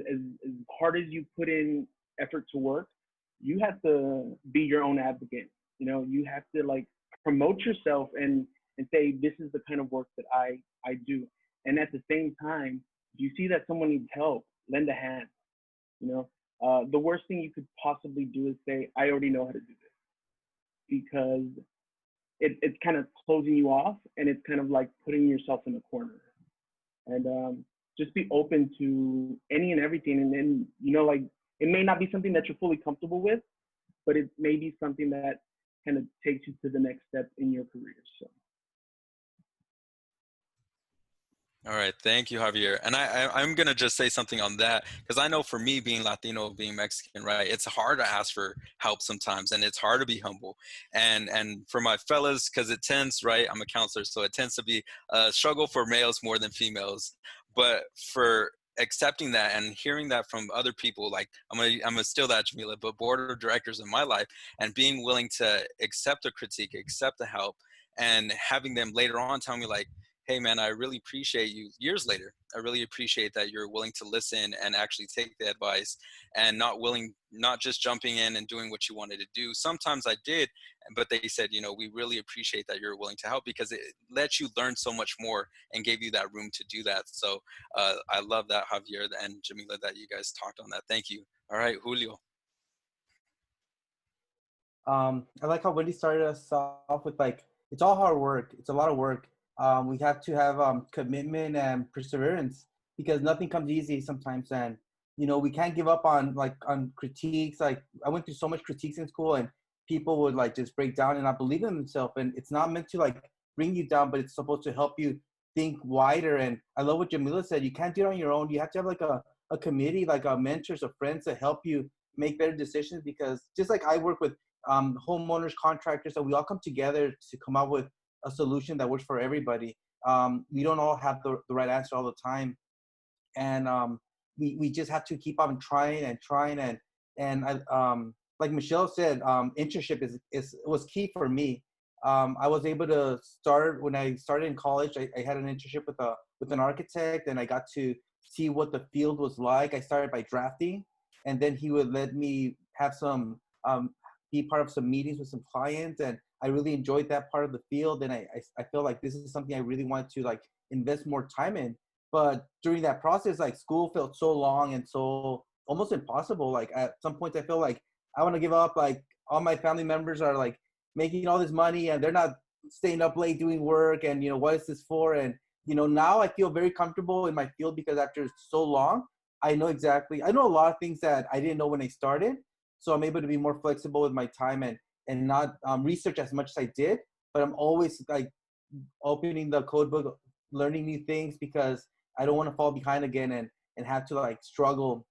hard as you put in effort to work, you have to be your own advocate. You know, you have to like promote yourself and say, this is the kind of work that I do. And at the same time, if you see that someone needs help, lend a hand. You know, the worst thing you could possibly do is say, I already know how to do this, because it's kind of closing you off, and it's kind of like putting yourself in a corner. And just be open to any and everything. And then, you know, like, it may not be something that you're fully comfortable with, but it may be something that kind of takes you to the next step in your career. So. All right, thank you, Javier. And I'm gonna just say something on that, because I know for me, being Latino, being Mexican, right, it's hard to ask for help sometimes, and it's hard to be humble. And for my fellas, because it tends, right, I'm a counselor, so it tends to be a struggle for males more than females. But for accepting that and hearing that from other people, like I'm gonna steal that, Jamila, but board of directors in my life, and being willing to accept a critique, accept the help, and having them later on tell me like, hey man, I really appreciate you years later. I really appreciate that you're willing to listen and actually take the advice, and not just jumping in and doing what you wanted to do. Sometimes I did, but they said, you know, we really appreciate that you're willing to help, because it lets you learn so much more and gave you that room to do that. So I love that, Javier and Jamila, that you guys talked on that. Thank you. All right, Julio. I like how Wendy started us off with like, it's all hard work. It's a lot of work. We have to have commitment and perseverance, because nothing comes easy sometimes. And, you know, we can't give up on critiques. Like, I went through so much critiques in school, and people would like just break down and not believe in themselves. And it's not meant to like bring you down, but it's supposed to help you think wider. And I love what Jamila said. You can't do it on your own. You have to have like a committee, like mentors or friends to help you make better decisions, because just like I work with homeowners, contractors, so we all come together to come up with a solution that works for everybody. We don't all have the right answer all the time, and we just have to keep on trying and trying. And I, like Michelle said, internship was key for me. I was able to start when I started in college. I had an internship with an architect, and I got to see what the field was like. I started by drafting, and then he would let me have some be part of some meetings with some clients, and I really enjoyed that part of the field. And I feel like this is something I really want to like invest more time in. But during that process, like, school felt so long and so almost impossible. Like, at some points I feel like I want to give up. Like, all my family members are like making all this money, and they're not staying up late doing work. And, you know, what is this for? And, you know, now I feel very comfortable in my field, because after so long, I know a lot of things that I didn't know when I started. So I'm able to be more flexible with my time, and not research as much as I did. But I'm always like opening the code book, learning new things, because I don't want to fall behind again, and have to like struggle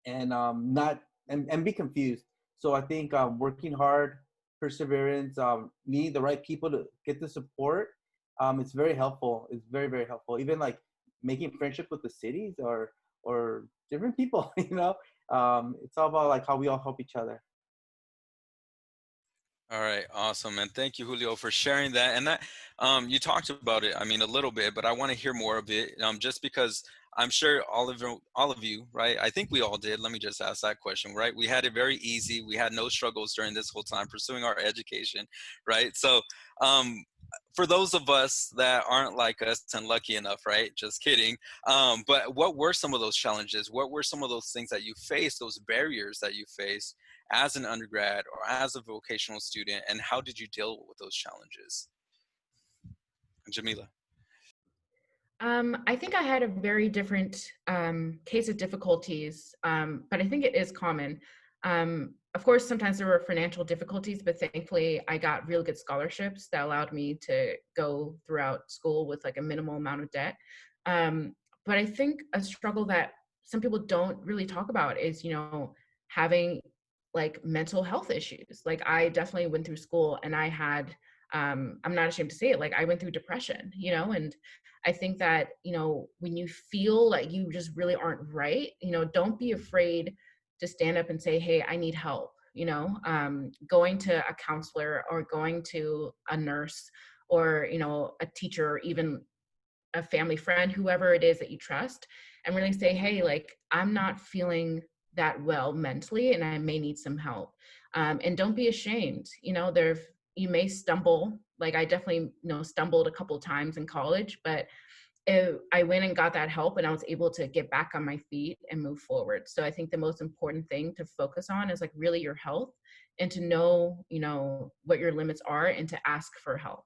and not and be confused. So I think working hard, perseverance, meeting the right people to get the support, it's very helpful. It's very, very helpful. Even like making friendship with the cities or different people, you know. It's all about like how we all help each other. All right, awesome, and thank you, Julio, for sharing that. And that you talked about it, I mean, a little bit, but I want to hear more of it, just because I'm sure all of you, right? I think we all did. Let me just ask that question, right? We had it very easy. We had no struggles during this whole time pursuing our education, right? So, for those of us that aren't like us and lucky enough, right? Just kidding. But what were some of those challenges? What were some of those things that you faced, those barriers that you faced as an undergrad or as a vocational student, and how did you deal with those challenges? Jamila. I think I had a very different case of difficulties, but I think it is common. Of course, sometimes there were financial difficulties, but thankfully I got real good scholarships that allowed me to go throughout school with like a minimal amount of debt. But I think a struggle that some people don't really talk about is, you know, having like mental health issues. Like I definitely went through school and I had, I'm not ashamed to say it, like I went through depression, you know, and I think that, you know, when you feel like you just really aren't right, you know, don't be afraid to stand up and say, hey, I need help. You know, going to a counselor or going to a nurse or, you know, a teacher or even a family friend, whoever it is that you trust, and really say, hey, like, I'm not feeling that well mentally and I may need some help. And don't be ashamed. You know, you may stumble. Like I definitely, you know, stumbled a couple times in college, but I went and got that help and I was able to get back on my feet and move forward. So I think the most important thing to focus on is like really your health and to know, you know, what your limits are and to ask for help.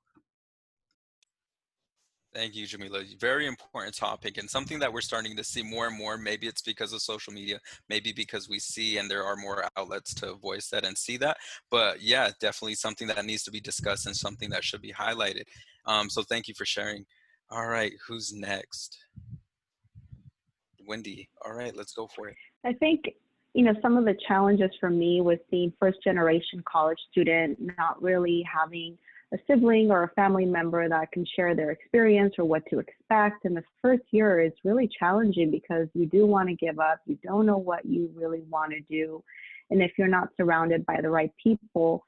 Thank you, Jamila. Very important topic and something that we're starting to see more and more. Maybe it's because of social media, maybe because we see and there are more outlets to voice that and see that. But yeah, definitely something that needs to be discussed and something that should be highlighted. So thank you for sharing. All right, who's next? Wendy. All right, let's go for it. I think, you know, some of the challenges for me was being first generation college student, not really having a sibling or a family member that can share their experience or what to expect. And the first year is really challenging because you do want to give up. You don't know what you really want to do. And if you're not surrounded by the right people,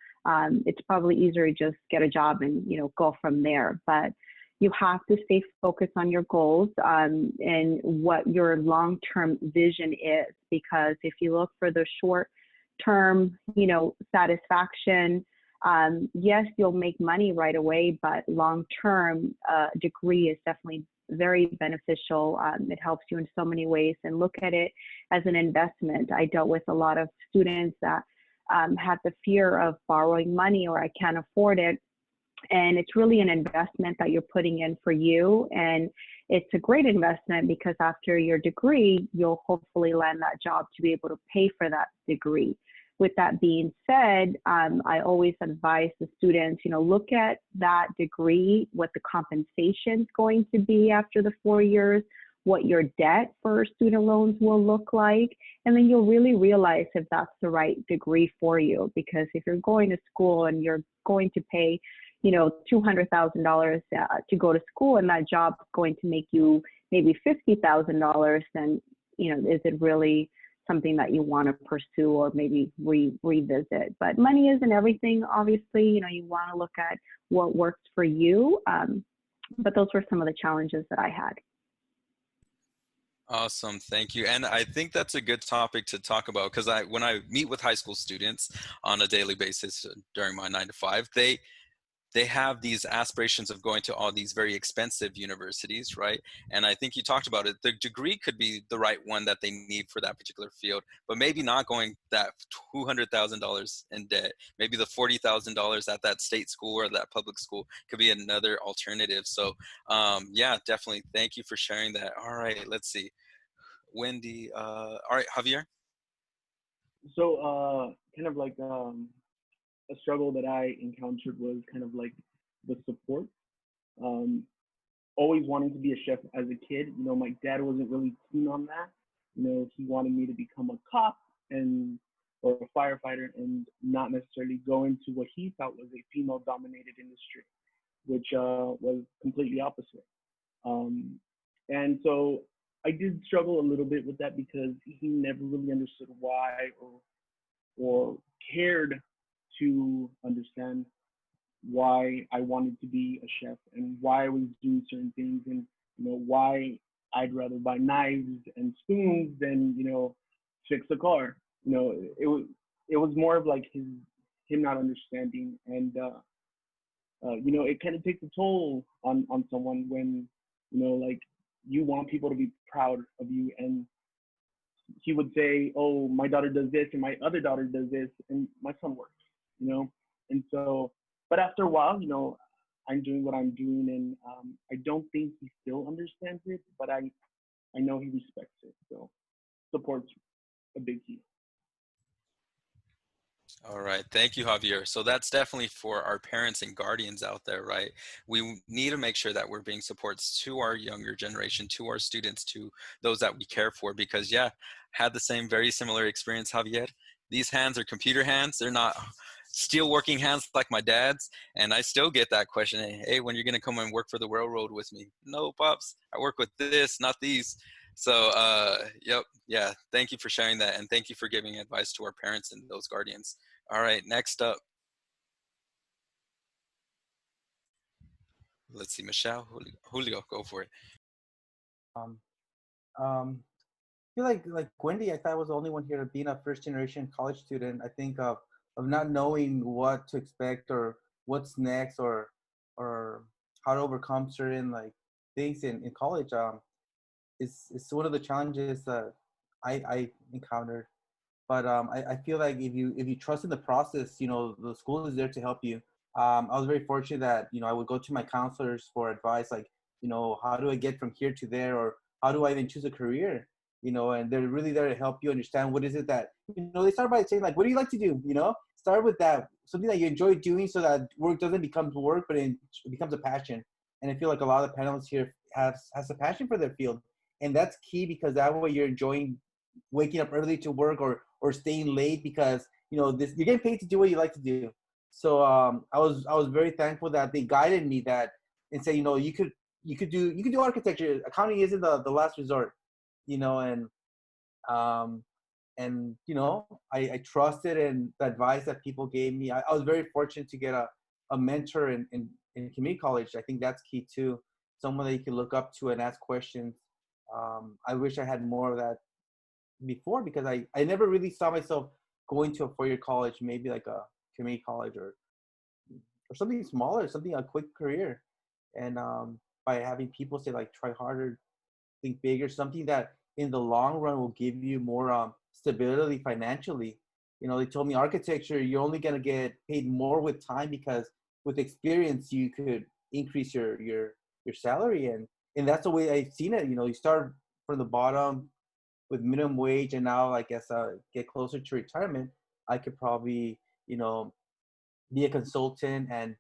it's probably easier to just get a job and, you know, go from there. But you have to stay focused on your goals and what your long-term vision is, because if you look for the short-term, you know, satisfaction, yes, you'll make money right away, but long-term degree is definitely very beneficial. It helps you in so many ways, and look at it as an investment. I dealt with a lot of students that had the fear of borrowing money or I can't afford it. And it's really an investment that you're putting in for you. And it's a great investment because after your degree, you'll hopefully land that job to be able to pay for that degree. With that being said, I always advise the students, you know, look at that degree, what the compensation is going to be after the 4 years, what your debt for student loans will look like, and then you'll really realize if that's the right degree for you. Because if you're going to school and you're going to pay, you know, $200,000 to go to school, and that job is going to make you maybe $50,000, then, you know, is it really something that you want to pursue or maybe revisit? But money isn't everything, obviously. You know, you want to look at what works for you. But those were some of the challenges that I had. Awesome, thank you. And I think that's a good topic to talk about because when I meet with high school students on a daily basis during my 9 to 5, they have these aspirations of going to all these very expensive universities, right? And I think you talked about it. The degree could be the right one that they need for that particular field, but maybe not going that $200,000 in debt. Maybe the $40,000 at that state school or that public school could be another alternative. So yeah, definitely. Thank you for sharing that. All right, let's see. Wendy, all right, Javier? So kind of like a struggle that I encountered was kind of like the support. Um, Always wanting to be a chef as a kid. You know, my dad wasn't really keen on that. You know, he wanted me to become a cop and or a firefighter and not necessarily go into what he thought was a female-dominated industry, which was completely opposite. And so I did struggle a little bit with that because he never really understood why or cared to understand why I wanted to be a chef and why I was doing certain things, and you know why I'd rather buy knives and spoons than, you know, fix a car. You know, it was more of like him not understanding, and you know, it kind of takes a toll on someone when, you know, like you want people to be proud of you, and he would say, oh, my daughter does this and my other daughter does this and my son works, you know. And so, but after a while, you know, I'm doing what I'm doing, and I don't think he still understands it, but I know he respects it. So support's a big key. All right. Thank you, Javier. So that's definitely for our parents and guardians out there, right? We need to make sure that we're being supports to our younger generation, to our students, to those that we care for, because yeah, had the same very similar experience, Javier. These hands are computer hands. They're not steel working hands like my dad's. And I still get that question, hey, when you're going to come and work for the railroad with me? No, Pops, I work with this, not these. So, yep. Yeah. Thank you for sharing that. And thank you for giving advice to our parents and those guardians. All right, next up, let's see, Michelle, Julio, go for it. Um, um, I feel like Wendy, I thought I was the only one here being a first generation college student. I think of not knowing what to expect or what's next or how to overcome certain like things in college. Is one of the challenges that I encountered. But I feel like if you trust in the process, you know, the school is there to help you. I was very fortunate that, you know, I would go to my counselors for advice, like, you know, how do I get from here to there, or how do I even choose a career, you know, and they're really there to help you understand what is it that, you know, they start by saying like, what do you like to do, you know, start with that, something that you enjoy doing, so that work doesn't become work, but it becomes a passion. And I feel like a lot of the panelists here has a passion for their field, and that's key, because that way you're enjoying waking up early to work, or staying late, because you know this, you're getting paid to do what you like to do. So I was very thankful that they guided me that and say, you know, you could do architecture. Accounting isn't the last resort, you know. Um, and you know, I trusted in the advice that people gave me. I was very fortunate to get a mentor in community college. I think that's key too. Someone that you can look up to and ask questions. I wish I had more of that before, because I never really saw myself going to a 4-year college, maybe like a community college, or something smaller, something, a quick career. And by having people say like, try harder, think bigger, something that in the long run will give you more stability financially. You know, they told me architecture, you're only going to get paid more with time, because with experience you could increase your salary. And that's the way I've seen it. You know, you start from the bottom with minimum wage, and now I guess get closer to retirement, I could probably, you know, be a consultant and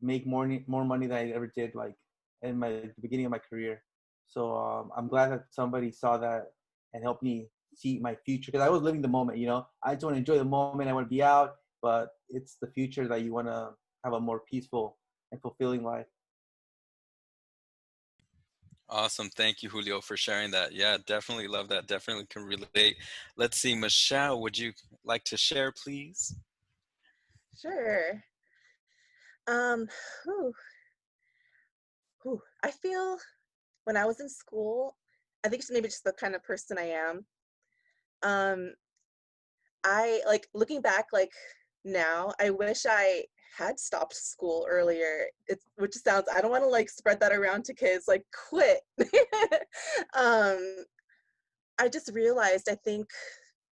make more money than I ever did like in my the beginning of my career. So I'm glad that somebody saw that and helped me see my future, because I was living the moment. You know, I just want to enjoy the moment. I want to be out, but it's the future that you want to have a more peaceful and fulfilling life. Awesome. Thank you, Julio, for sharing that. Yeah, definitely love that. Definitely can relate. Let's see, Michelle, would you like to share, please? Sure. Um, whew, I feel when I was in school, I think it's maybe just the kind of person I am. Um, I like looking back, like now, I wish I had stopped school earlier. It's which sounds, I don't want to like spread that around to kids, like quit. um, I just realized, I think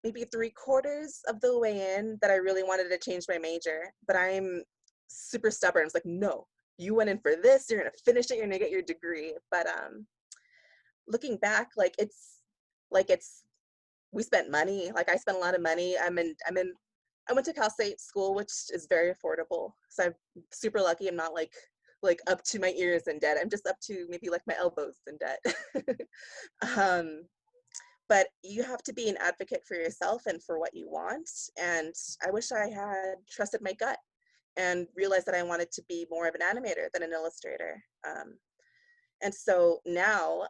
maybe 3/4 of the way in, that I really wanted to change my major, but I'm super stubborn. It's like, no, you went in for this, you're gonna finish it, you're gonna get your degree. But looking back, like it's we spent money. Like I spent a lot of money. I went to Cal State school, which is very affordable. So I'm super lucky. I'm not like up to my ears in debt. I'm just up to maybe like my elbows in debt. um, but you have to be an advocate for yourself and for what you want. And I wish I had trusted my gut and realized that I wanted to be more of an animator than an illustrator. And so now,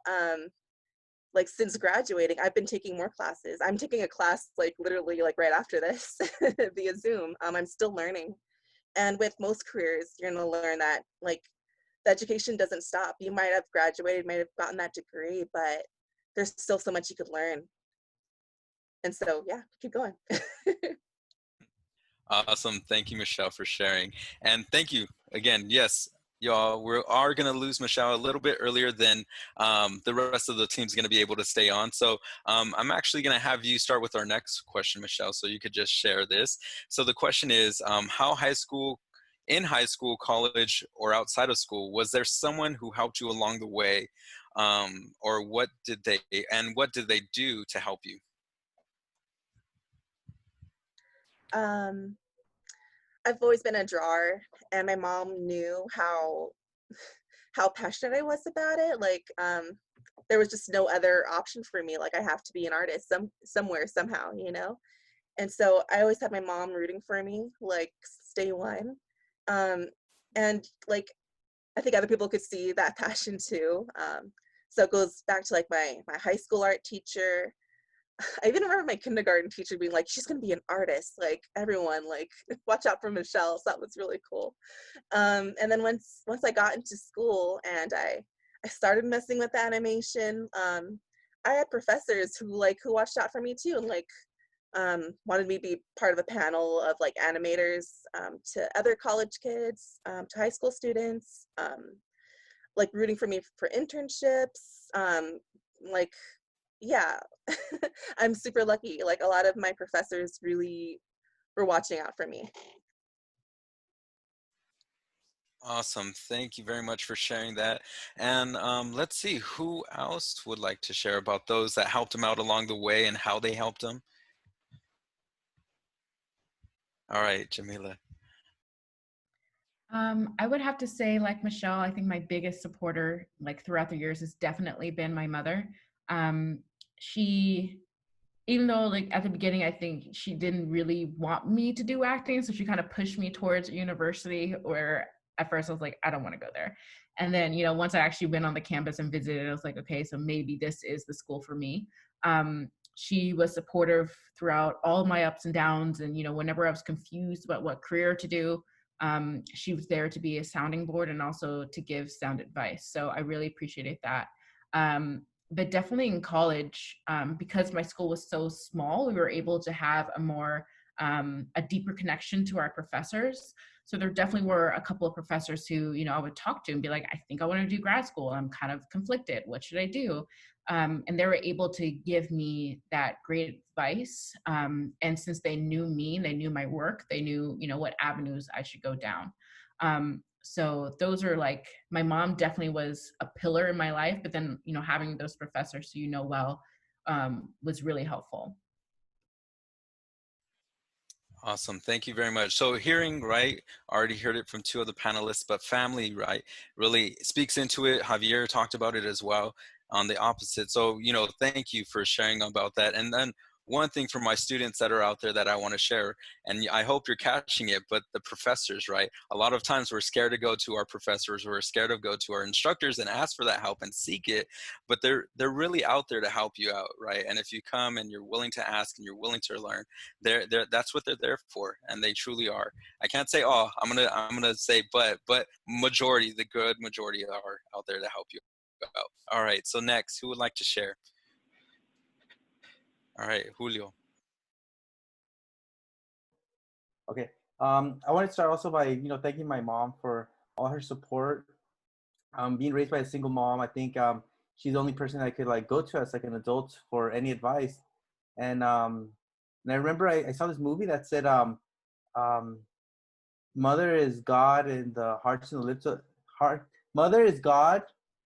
like since graduating, I've been taking more classes. I'm taking a class like literally like right after this via Zoom. I'm still learning. And with most careers, you're gonna learn that like the education doesn't stop. You might have graduated, might have gotten that degree, but there's still so much you could learn. And so yeah, keep going. Awesome. Thank you, Michelle, for sharing. And thank you again. Yes, y'all, we are going to lose Michelle a little bit earlier than the rest of the team's going to be able to stay on. So I'm actually going to have you start with our next question, Michelle, so you could just share this. So the question is, in high school, college, or outside of school, was there someone who helped you along the way? Or what did they do to help you? I've always been a drawer, and my mom knew how passionate I was about it. Like, there was just no other option for me. Like, I have to be an artist somewhere, somehow, you know? And so I always had my mom rooting for me, like, stay one. Um, and like, I think other people could see that passion too. So it goes back to like my high school art teacher. I even remember my kindergarten teacher being like, she's gonna be an artist, like everyone, like watch out for Michelle. So that was really cool. And then once I got into school and I started messing with animation, I had professors who watched out for me too, and like wanted me to be part of a panel of like animators, to other college kids, to high school students, like rooting for me for internships, like, yeah. I'm super lucky. Like, a lot of my professors really were watching out for me. Awesome. Thank you very much for sharing that. And let's see, who else would like to share about those that helped them out along the way and how they helped them? All right, Jamila. I would have to say, like Michelle, I think my biggest supporter, like throughout the years, has definitely been my mother. She, even though like at the beginning, I think she didn't really want me to do acting, so she kind of pushed me towards university. Where at first I was like, I don't want to go there, and then once I actually went on the campus and visited, I was like, okay, so maybe this is the school for me. She was supportive throughout all my ups and downs, and whenever I was confused about what career to do, she was there to be a sounding board and also to give sound advice. So I really appreciated that. But definitely in college, because my school was so small, we were able to have a deeper connection to our professors. So there definitely were a couple of professors who, I would talk to and be like, I think I want to do grad school. I'm kind of conflicted. What should I do? And they were able to give me that great advice. And since they knew me, they knew my work, they knew, what avenues I should go down. So those are like, my mom definitely was a pillar in my life, but then, having those professors who well, was really helpful. Awesome. Thank you very much. So hearing, right, already heard it from two of the panelists, but family, right, really speaks into it. Javier talked about it as well on the opposite. So, thank you for sharing about that. And then one thing for my students that are out there that I want to share, and I hope you're catching it, but the professors, right? A lot of times we're scared to go to our professors, we're scared to go to our instructors and ask for that help and seek it, but they're really out there to help you out, right? And if you come and you're willing to ask and you're willing to learn, that's what they're there for, and they truly are. I can't say all. I'm gonna say but majority, the good majority are out there to help you out. All right, so next, who would like to share? All right, Julio. Okay. I want to start also by thanking my mom for all her support. Being raised by a single mom, I think she's the only person I could like go to as like an adult for any advice. And I remember I saw this movie that said mother is God in the hearts and the lips of heart. Mother is God,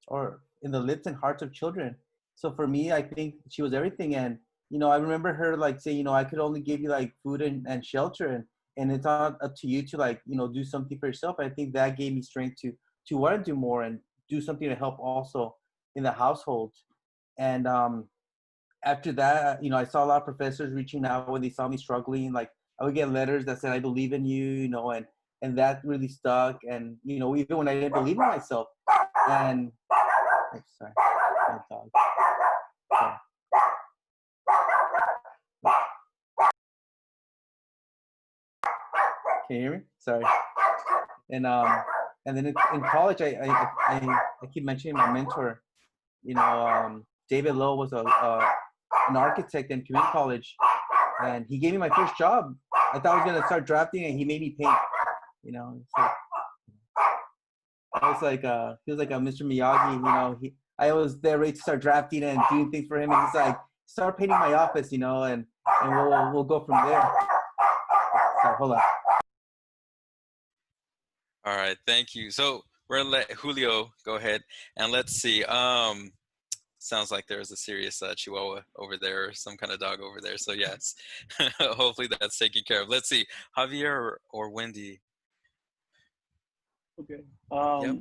or in the lips and hearts of children. So for me, I think she was everything. And I remember her like saying, I could only give you like food and shelter, and it's not up to you to like do something for yourself. I think that gave me strength to want to do more and do something to help also in the household. And after that, I saw a lot of professors reaching out when they saw me struggling. Like I would get letters that said, I believe in you, and that really stuck. And, even when I didn't believe in myself. And, oh, sorry, my dog. Sorry. Can you hear me? Sorry. And then in college, I keep mentioning my mentor. David Lowe was an architect in community college, and he gave me my first job. I thought I was gonna start drafting, and he made me paint. So I was like, he was like a Mr. Miyagi. I was there ready to start drafting and doing things for him, and he's like, start painting my office, and we'll go from there. So hold on. All right, thank you. So we're gonna let Julio go ahead, and let's see. sounds like there's a serious Chihuahua over there or some kind of dog over there. So yes, hopefully that's taken care of. Let's see, Javier or Wendy. Okay. Yep.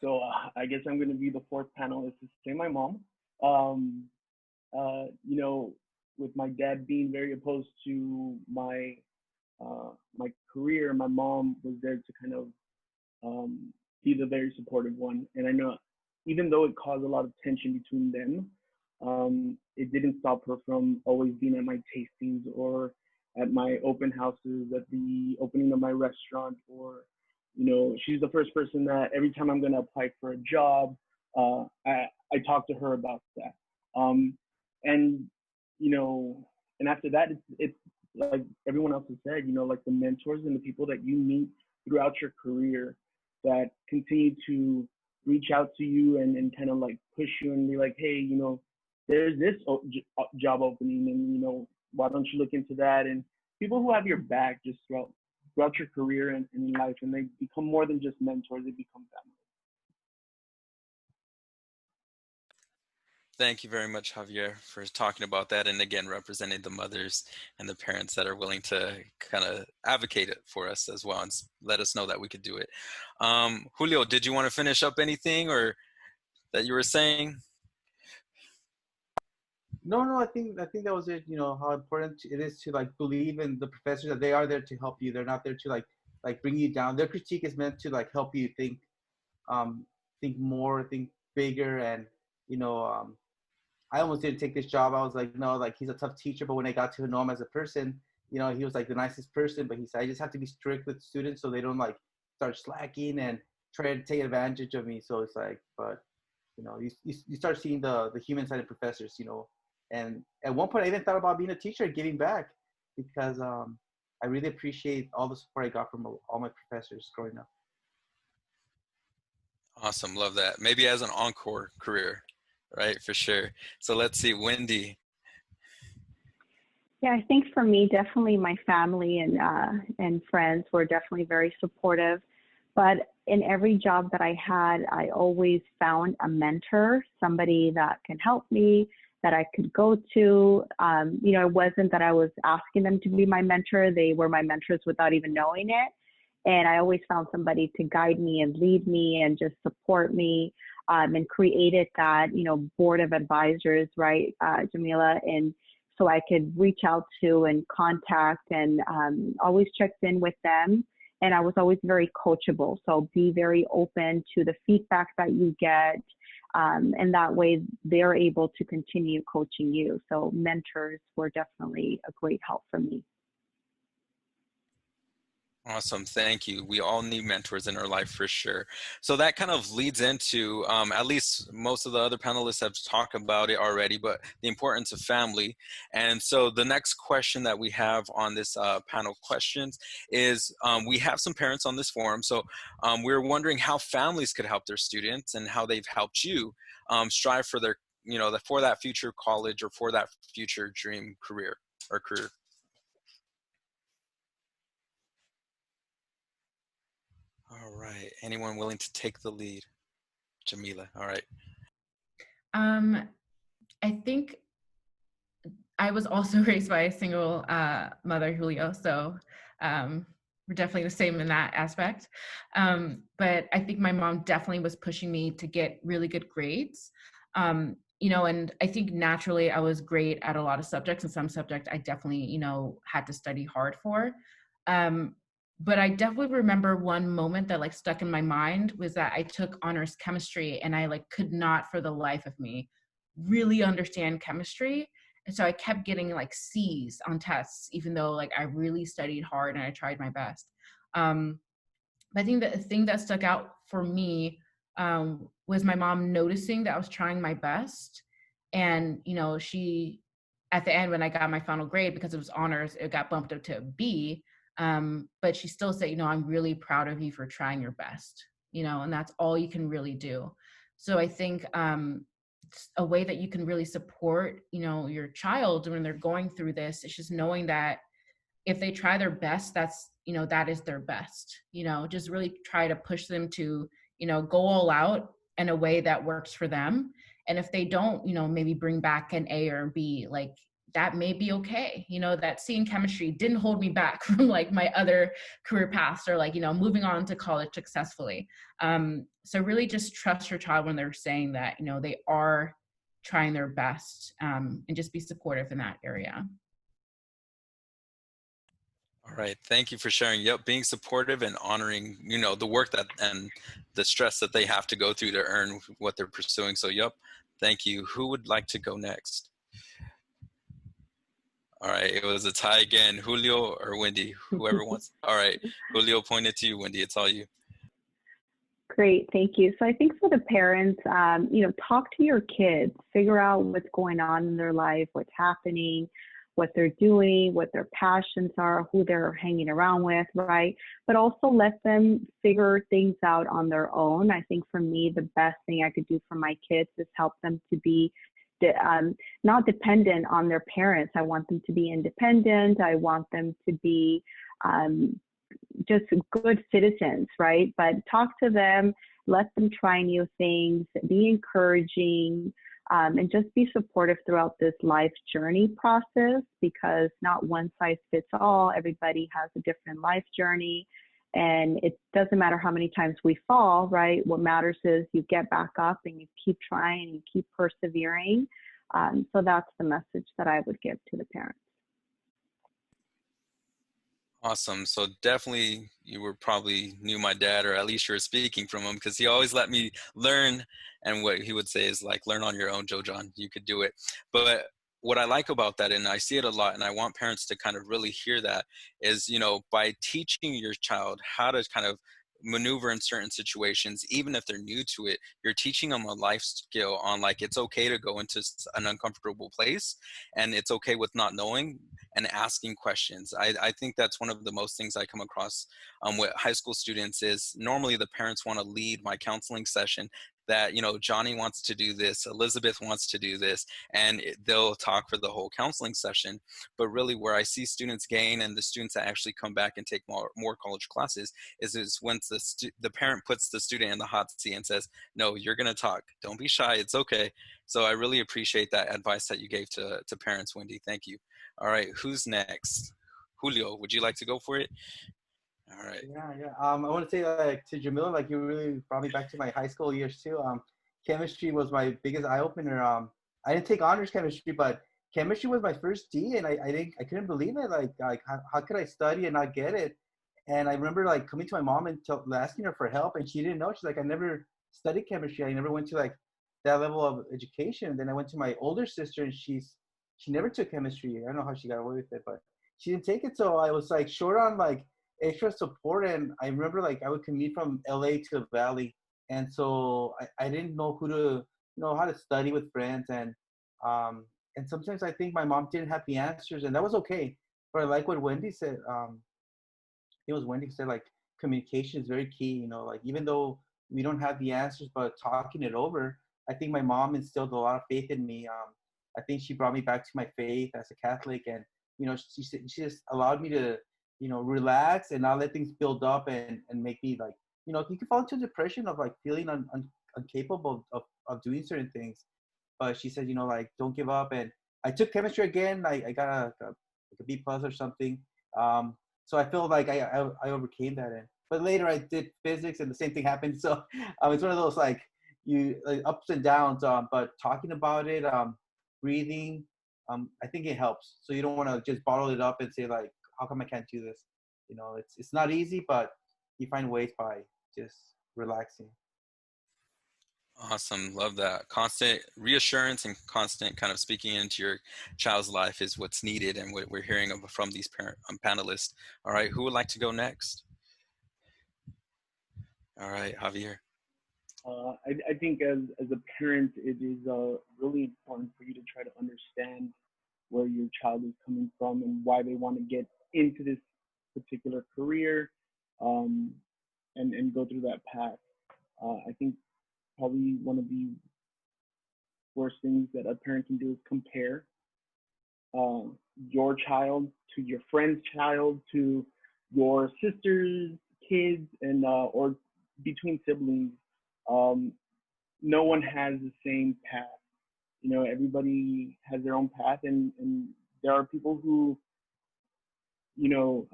So I guess I'm going to be the fourth panelist to say my mom. Um, you know, with my dad being very opposed to my career, my mom was there to kind of be the very supportive one. And I know even though it caused a lot of tension between them, it didn't stop her from always being at my tastings or at my open houses, at the opening of my restaurant, or, you know, she's the first person that every time I'm going to apply for a job, I talk to her about that. And, you know, and after that, it's like everyone else has said, you know, like the mentors and the people that you meet throughout your career that continue to reach out to you and kind of like push you and be like, hey, you know, there's this job opening, and, you know, why don't you look into that? And people who have your back just throughout your career and in life, and they become more than just mentors, they become family. Thank you very much, Javier, for talking about that, and again, representing the mothers and the parents that are willing to kind of advocate it for us as well and let us know that we could do it. Julio, did you want to finish up anything or that you were saying? No, I think that was it. You know how important it is to like believe in the professors, that they are there to help you. They're not there to like bring you down. Their critique is meant to like help you think more, think bigger, and you know I almost didn't take this job. I was like, no, like he's a tough teacher, but when I got to know him as a person, you know, he was like the nicest person. But he said I just have to be strict with students so they don't like start slacking and try to take advantage of me. So it's like, but you know, you start seeing the human side of professors, you know. And at one point, I even thought about being a teacher and giving back because I really appreciate all the support I got from all my professors growing up. Awesome, love that. Maybe as an encore career, right? For sure. So let's see, Wendy. Yeah, I think for me, definitely my family and friends were definitely very supportive. But in every job that I had, I always found a mentor, somebody that can help me, that I could go to. You know, it wasn't that I was asking them to be my mentor. They were my mentors without even knowing it. And I always found somebody to guide me and lead me and just support me, and created that, you know, board of advisors, right, Jamila? And so I could reach out to and contact and always checked in with them. And I was always very coachable. So be very open to the feedback that you get. And that way they're able to continue coaching you. So mentors were definitely a great help for me. Awesome, thank you. We all need mentors in our life for sure. So that kind of leads into, at least most of the other panelists have talked about it already, but the importance of family. And so the next question that we have on this panel questions is, we have some parents on this forum. So we're wondering how families could help their students and how they've helped you strive for their, you know, for that future college or for that future dream career or career. All right. Anyone willing to take the lead? Jamila. All right. I think I was also raised by a single mother, Julio. So we're definitely the same in that aspect. But I think my mom definitely was pushing me to get really good grades. You know, and I think naturally I was great at a lot of subjects, and some subjects I definitely, you know, had to study hard for. But I definitely remember one moment that like stuck in my mind was that I took honors chemistry and I like could not for the life of me really understand chemistry. And so I kept getting like C's on tests, even though like I really studied hard and I tried my best. But I think that the thing that stuck out for me was my mom noticing that I was trying my best. And, you know, she, at the end, when I got my final grade, because it was honors, it got bumped up to a B. But she still said, you know, I'm really proud of you for trying your best, you know, and that's all you can really do. So I think a way that you can really support, you know, your child when they're going through this is just knowing that if they try their best, that's, you know, that is their best, you know, just really try to push them to, you know, go all out in a way that works for them. And if they don't, maybe bring back an A or a B, like that may be okay. That C in chemistry didn't hold me back from like my other career paths or like, moving on to college successfully. So really just trust your child when they're saying that, they are trying their best, and just be supportive in that area. All right, thank you for sharing. Yep, being supportive and honoring, the work that and the stress that they have to go through to earn what they're pursuing. So, yep, thank you. Who would like to go next? All right, it was a tie again. Julio or Wendy, whoever wants. All right, Julio pointed to you. Wendy, it's all you. Great, thank you. So I think for the parents, talk to your kids, figure out what's going on in their life, what's happening, what they're doing, what their passions are, who they're hanging around with, right? But also let them figure things out on their own. I think for me, the best thing I could do for my kids is help them to be not dependent on their parents. I want them to be independent. I want them to be just good citizens, right? But talk to them, let them try new things, be encouraging, and just be supportive throughout this life journey process, because not one size fits all. Everybody has a different life journey, and it doesn't matter how many times we fall, right? What matters is you get back up and you keep trying and you keep persevering. So that's the message that I would give to the parents. Awesome. So definitely you were probably knew my dad, or at least you were speaking from him, because he always let me learn. And what he would say is like, learn on your own, Joe John, you could do it. But what I like about that, and I see it a lot, and I want parents to kind of really hear that, is, by teaching your child how to kind of maneuver in certain situations, even if they're new to it, you're teaching them a life skill on like, it's okay to go into an uncomfortable place, and it's okay with not knowing and asking questions. I think that's one of the most things I come across with high school students is normally the parents want to lead my counseling session, that, Johnny wants to do this, Elizabeth wants to do this, and they'll talk for the whole counseling session. But really where I see students gain, and the students that actually come back and take more college classes, is when the parent puts the student in the hot seat and says, no, you're going to talk. Don't be shy. It's okay. So I really appreciate that advice that you gave to parents, Wendy. Thank you. All right, who's next? Julio, would you like to go for it? All right. Yeah. I want to say like to Jamila, like you really brought me back to my high school years too. Chemistry was my biggest eye opener. I didn't take honors chemistry, but chemistry was my first D, and I couldn't believe it. Like how could I study and not get it? And I remember like coming to my mom and asking her for help, and she didn't know. She's like, I never studied chemistry. I never went to like that level of education. And then I went to my older sister, and she never took chemistry. I don't know how she got away with it, but she didn't take it. So I was like short on like extra support. And I remember like I would commute from LA to the Valley. And so I didn't know how to study with friends. And sometimes I think my mom didn't have the answers, and that was okay. But I like what Wendy said. It was Wendy said like communication is very key, like even though we don't have the answers, but talking it over, I think my mom instilled a lot of faith in me. I think she brought me back to my faith as a Catholic, and she just allowed me to relax and not let things build up and make me like you can fall into depression of like feeling incapable of doing certain things. But she said like don't give up. And I took chemistry again. I got a B plus or something. So I feel like I overcame that. But later I did physics and the same thing happened. So it's one of those like ups and downs. But talking about it, breathing, I think it helps. So you don't want to just bottle it up and say like, how come I can't do this? It's not easy, but you find ways by just relaxing. Awesome. Love that. Constant reassurance and constant kind of speaking into your child's life is what's needed, and what we're hearing from these panelists. All right. Who would like to go next? All right, Javier. I think as a parent, it is really important for you to try to understand where your child is coming from and why they want to get into this particular career, and go through that path. I think probably one of the worst things that a parent can do is compare your child to your friend's child to your sister's kids, and or between siblings. No one has the same path. you know, everybody has their own path, and there are people who, you know,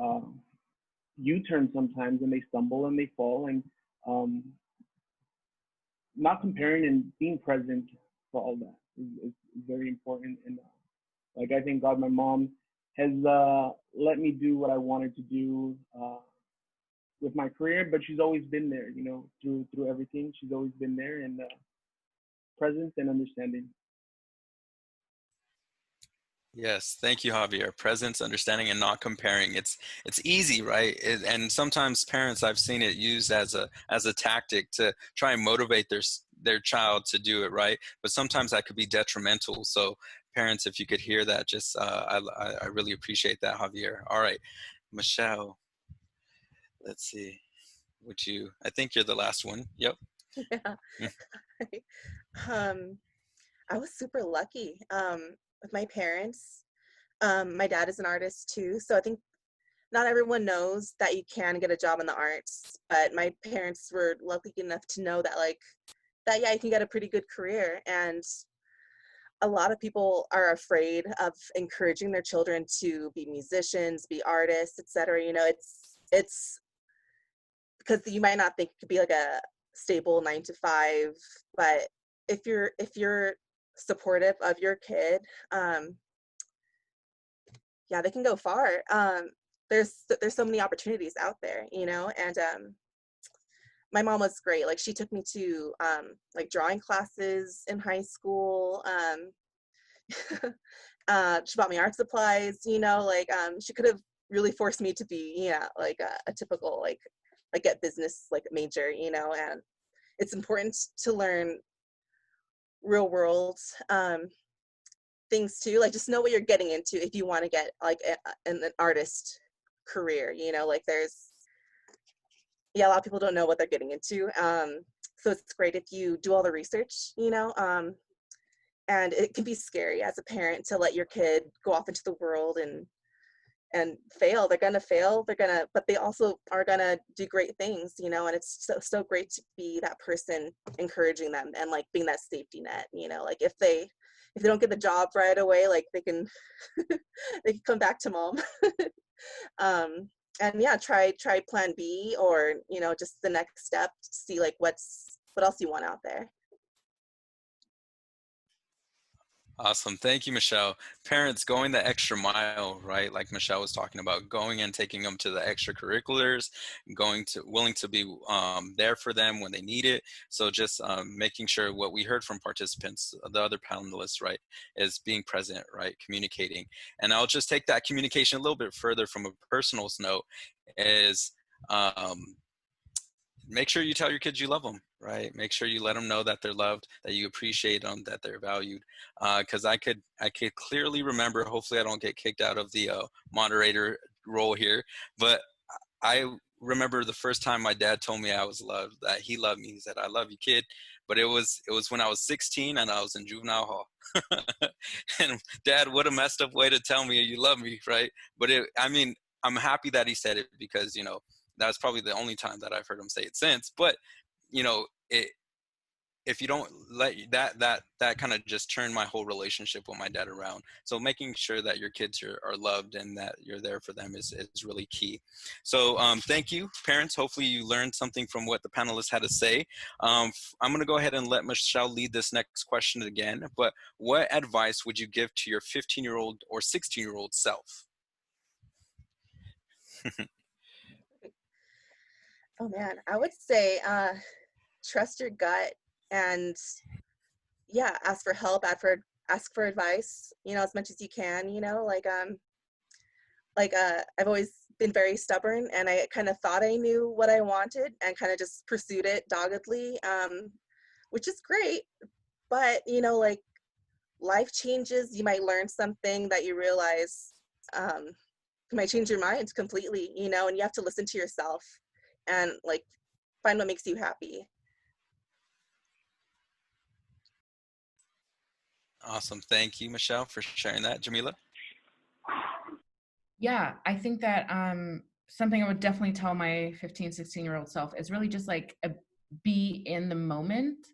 U-turn sometimes and they stumble and they fall, and um, not comparing and being present for all that is very important. And like, I thank God my mom has let me do what I wanted to do with my career, but she's always been there, you know, through everything. She's always been there, and presence and understanding. Yes, thank you, Javier. Presence, understanding, and not comparing. It's easy, right? And sometimes parents, I've seen it used as a tactic to try and motivate their child to do it, right? But sometimes that could be detrimental. So parents, if you could hear that, just I really appreciate that, Javier. All right, Michelle. Let's see. Would you? I think you're the last one. Yep. Yeah. um, I was super lucky with my parents. My dad is an artist too, so I think not everyone knows that you can get a job in the arts, but my parents were lucky enough to know that, like, that, yeah, you can get a pretty good career. And a lot of people are afraid of encouraging their children to be musicians, be artists, etc. You know, it's because you might not think it could be like a stable 9 to 5, but if you're supportive of your kid, yeah, they can go far. There's so many opportunities out there, you know. And my mom was great. Like, she took me to like drawing classes in high school. She bought me art supplies, you know. Like, she could have really forced me to be, yeah, like a typical like get business like major, you know. And it's important to learn real world things too. Like, just know what you're getting into if you want to get like an artist career, you know. Like, there's, yeah, a lot of people don't know what they're getting into. So it's great if you do all the research, you know. And it can be scary as a parent to let your kid go off into the world and fail. They're gonna fail. But they also are gonna do great things, you know. And it's so great to be that person encouraging them and like being that safety net, you know. Like, if they don't get the job right away, like, they can they can come back to mom. And yeah, try plan B, or, you know, just the next step to see like what else you want out there. Awesome. Thank you, Michelle. Parents going the extra mile, right? Like Michelle was talking about, going and taking them to the extracurriculars, willing to be there for them when they need it. So just making sure what we heard from participants, the other panelists, right, is being present, right, communicating. And I'll just take that communication a little bit further from a personal note, is make sure you tell your kids you love them, right? Make sure you let them know that they're loved, that you appreciate them, that they're valued. Because I could clearly remember, hopefully I don't get kicked out of the moderator role here, but I remember the first time my dad told me I was loved, that he loved me. He said, "I love you, kid." But it was when I was 16 and I was in juvenile hall. And Dad, what a messed up way to tell me you love me, right? But I mean, I'm happy that he said it, because, you know, that's probably the only time that I've heard him say it since. But, you know, if you don't let that kind of just turned my whole relationship with my dad around. So making sure that your kids are loved and that you're there for them is really key. So thank you, parents. Hopefully you learned something from what the panelists had to say. I'm going to go ahead and let Michelle lead this next question again. But what advice would you give to your 15-year-old or 16-year-old self? Oh man, I would say trust your gut, and yeah, ask for help, ask for advice, you know, as much as you can, you know. Like I've always been very stubborn, and I kind of thought I knew what I wanted and kind of just pursued it doggedly, which is great. But, you know, like, life changes. You might learn something that you realize might change your mind completely, you know, and you have to listen to yourself and like find what makes you happy. Awesome. Thank you, Michelle, for sharing that. Jamila? Yeah, I think that something I would definitely tell my 15, 16-year-old self is really just like be in the moment.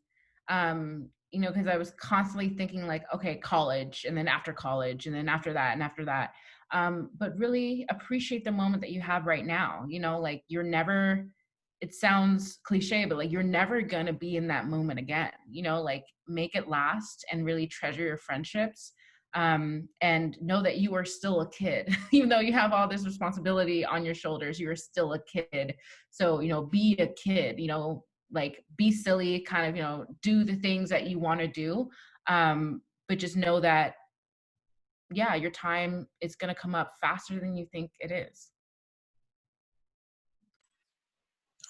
you know, because I was constantly thinking like, okay, college, and then after college, and then after that, and after that. But really appreciate the moment that you have right now. You know, like you're never, it sounds cliche, but like you're never gonna be in that moment again. You know, like make it last and really treasure your friendships. And know that you are still a kid, even though you have all this responsibility on your shoulders, you are still a kid. So, you know, be a kid, you know, like be silly, kind of, you know, do the things that you want to do. But just know that, yeah, your time is going to come up faster than you think it is.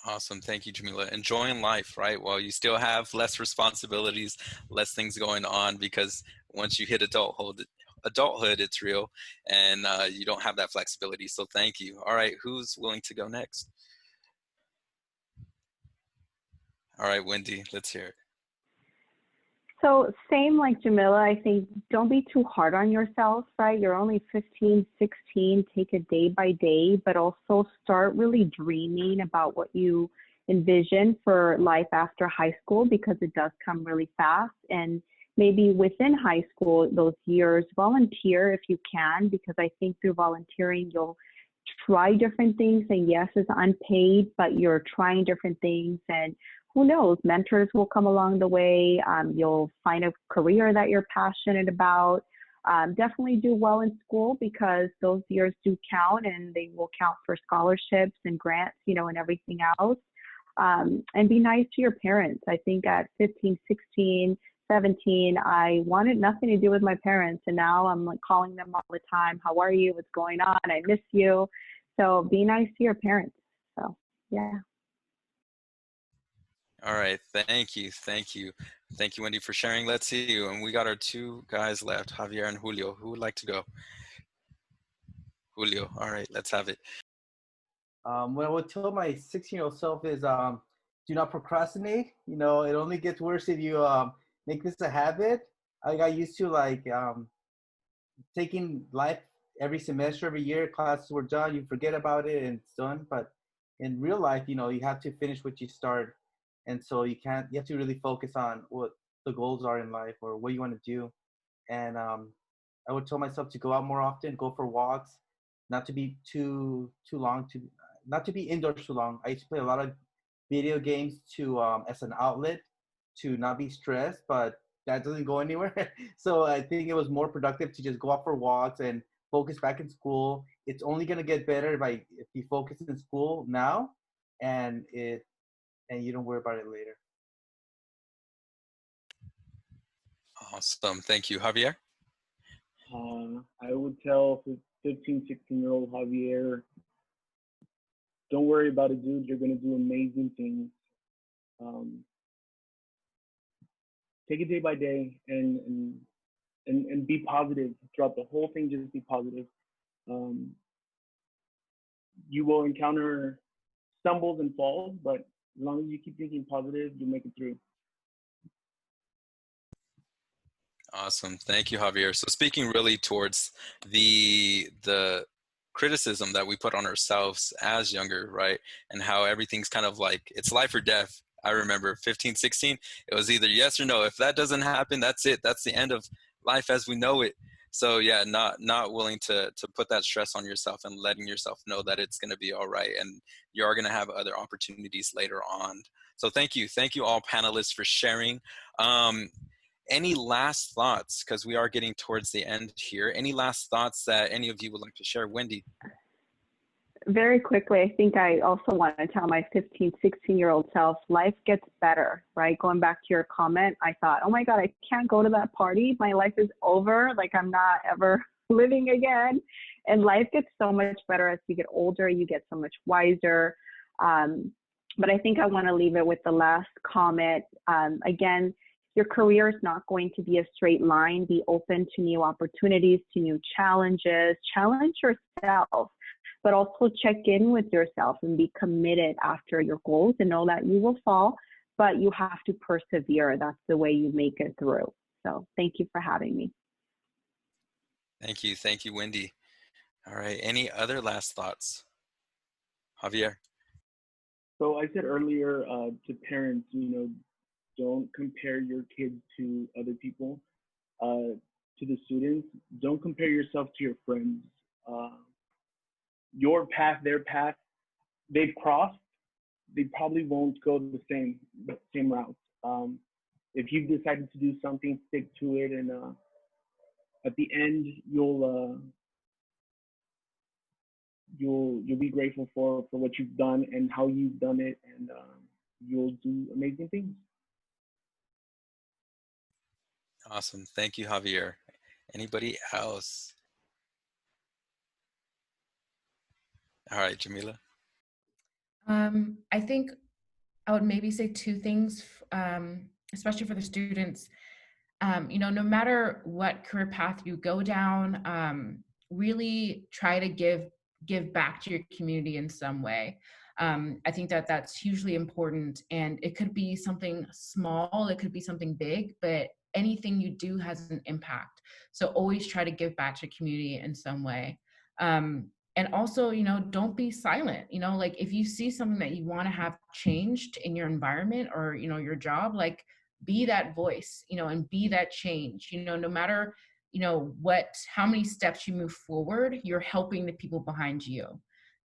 Awesome. Thank you, Jamila. Enjoying life, right? While you still have less responsibilities, less things going on, because once you hit adulthood, it's real, and you don't have that flexibility. So thank you. All right, who's willing to go next? All right, Wendy, let's hear it. So same like Jamila, I think don't be too hard on yourself, right? You're only 15, 16, take it day by day, but also start really dreaming about what you envision for life after high school, because it does come really fast. And maybe within high school, those years, volunteer if you can, because I think through volunteering, you'll try different things. And yes, it's unpaid, but you're trying different things, and who knows, mentors will come along the way. You'll find a career that you're passionate about. Definitely do well in school, because those years do count, and they will count for scholarships and grants, you know, and everything else. And be nice to your parents. I think at 15, 16, 17, I wanted nothing to do with my parents. And now I'm like calling them all the time. How are you? What's going on? I miss you. So be nice to your parents. So, yeah. All right, thank you, thank you. Thank you, Wendy, for sharing. Let's see you. And we got our two guys left, Javier and Julio. Who would like to go? Julio, all right, let's have it. What I would tell my 16-year-old self is do not procrastinate. You know, it only gets worse if you make this a habit. I got used to like taking life every semester, every year, classes were done, you forget about it and it's done. But in real life, you know, you have to finish what you start. And so you have to really focus on what the goals are in life or what you want to do. And I would tell myself to go out more often, go for walks, not to be too long, not to be indoors too long. I used to play a lot of video games to as an outlet to not be stressed, but that doesn't go anywhere. So I think it was more productive to just go out for walks and focus back in school. It's only gonna get better if you focus in school now, and you don't worry about it later. Awesome, thank you. Javier? I would tell 15, 16-year-old Javier, don't worry about it, dude. You're going to do amazing things. Take it day by day and be positive throughout the whole thing. Just be positive. You will encounter stumbles and falls, but as long as you keep thinking positive, you'll make it through. Awesome, thank you, Javier. So speaking really towards the criticism that we put on ourselves as younger, right? And how everything's kind of like, it's life or death. I remember 15, 16, it was either yes or no. If that doesn't happen, that's it. That's the end of life as we know it. So yeah, not willing to put that stress on yourself and letting yourself know that it's going to be all right. And you are going to have other opportunities later on. So thank you all panelists for sharing. Any last thoughts, because we are getting towards the end here, any last thoughts that any of you would like to share? Wendy? Very quickly, I think I also want to tell my 15, 16-year-old self, life gets better, right? Going back to your comment, I thought, oh my God, I can't go to that party. My life is over. Like I'm not ever living again. And life gets so much better as you get older. You get so much wiser. But I think I want to leave it with the last comment. Again, your career is not going to be a straight line. Be open to new opportunities, to new challenges. Challenge yourself, but also check in with yourself and be committed after your goals and know that you will fall, but you have to persevere. That's the way you make it through. So thank you for having me. Thank you, Wendy. All right, any other last thoughts? Javier? So I said earlier to parents, don't compare your kids to other people, to the students. Don't compare yourself to your friends. Uh, your path, their path, they've crossed. They probably won't go the same route. If you've decided to do something, stick to it, and at the end, you'll be grateful for what you've done and how you've done it, and you'll do amazing things. Awesome. Thank you, Javier. Anybody else? All right, Jamila. I think I would maybe say two things, especially for the students. No matter what career path you go down, really try to give back to your community in some way. I think that that's hugely important, and it could be something small, it could be something big, but anything you do has an impact. So always try to give back to your community in some way. And also, don't be silent. Like if you see something that you want to have changed in your environment or, your job, like be that voice, and be that change, no matter, how many steps you move forward, you're helping the people behind you.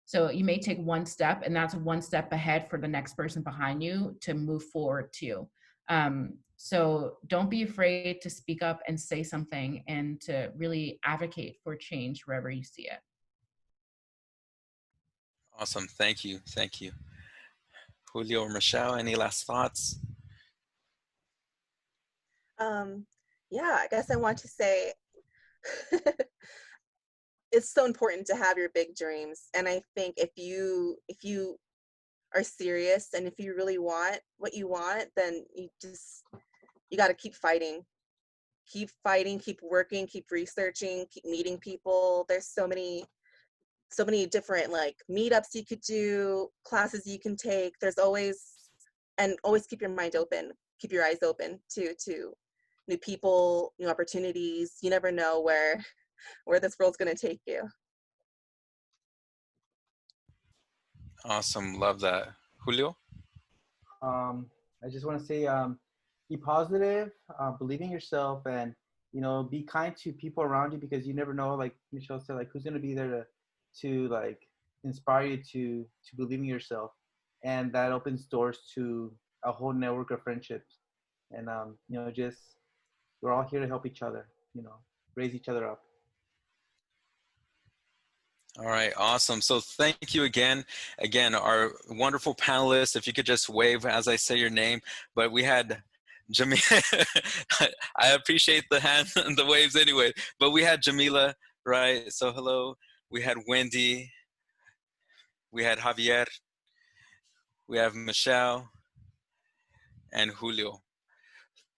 So you may take one step, and that's one step ahead for the next person behind you to move forward too. So don't be afraid to speak up and say something and to really advocate for change wherever you see it. Awesome. Thank you. Thank you. Julio or Michelle, any last thoughts? Yeah, I guess I want to say it's so important to have your big dreams. And I think if you are serious and if you really want what you want, then you got to keep fighting, keep working, keep researching, keep meeting people. There's so many different like meetups you could do, classes you can take. There's always keep your mind open, keep your eyes open to new people, new opportunities. You never know where this world's going to take you. Awesome. Love that. Julio? I just want to say, be positive, believe in yourself, and be kind to people around you, because you never know, like Michelle said, like who's going to be there to like inspire you to believe in yourself, and that opens doors to a whole network of friendships. And just we're all here to help each other, raise each other up. All right, awesome. So thank you again, our wonderful panelists. If you could just wave as I say your name. But we had Jamila. I appreciate the hand and the waves anyway. But we had Jamila, right? So hello. We had Wendy. We had Javier. We have Michelle and Julio.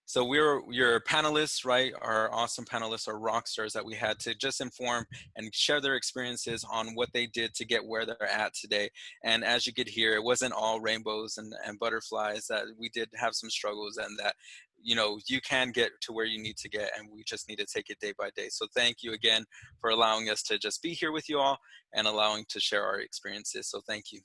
So we're your panelists, right? Our awesome panelists, our rock stars that we had to just inform and share their experiences on what they did to get where they're at today. And as you could hear, it wasn't all rainbows and butterflies, that we did have some struggles, and that, you can get to where you need to get, and we just need to take it day by day. So thank you again for allowing us to just be here with you all and allowing to share our experiences. So thank you.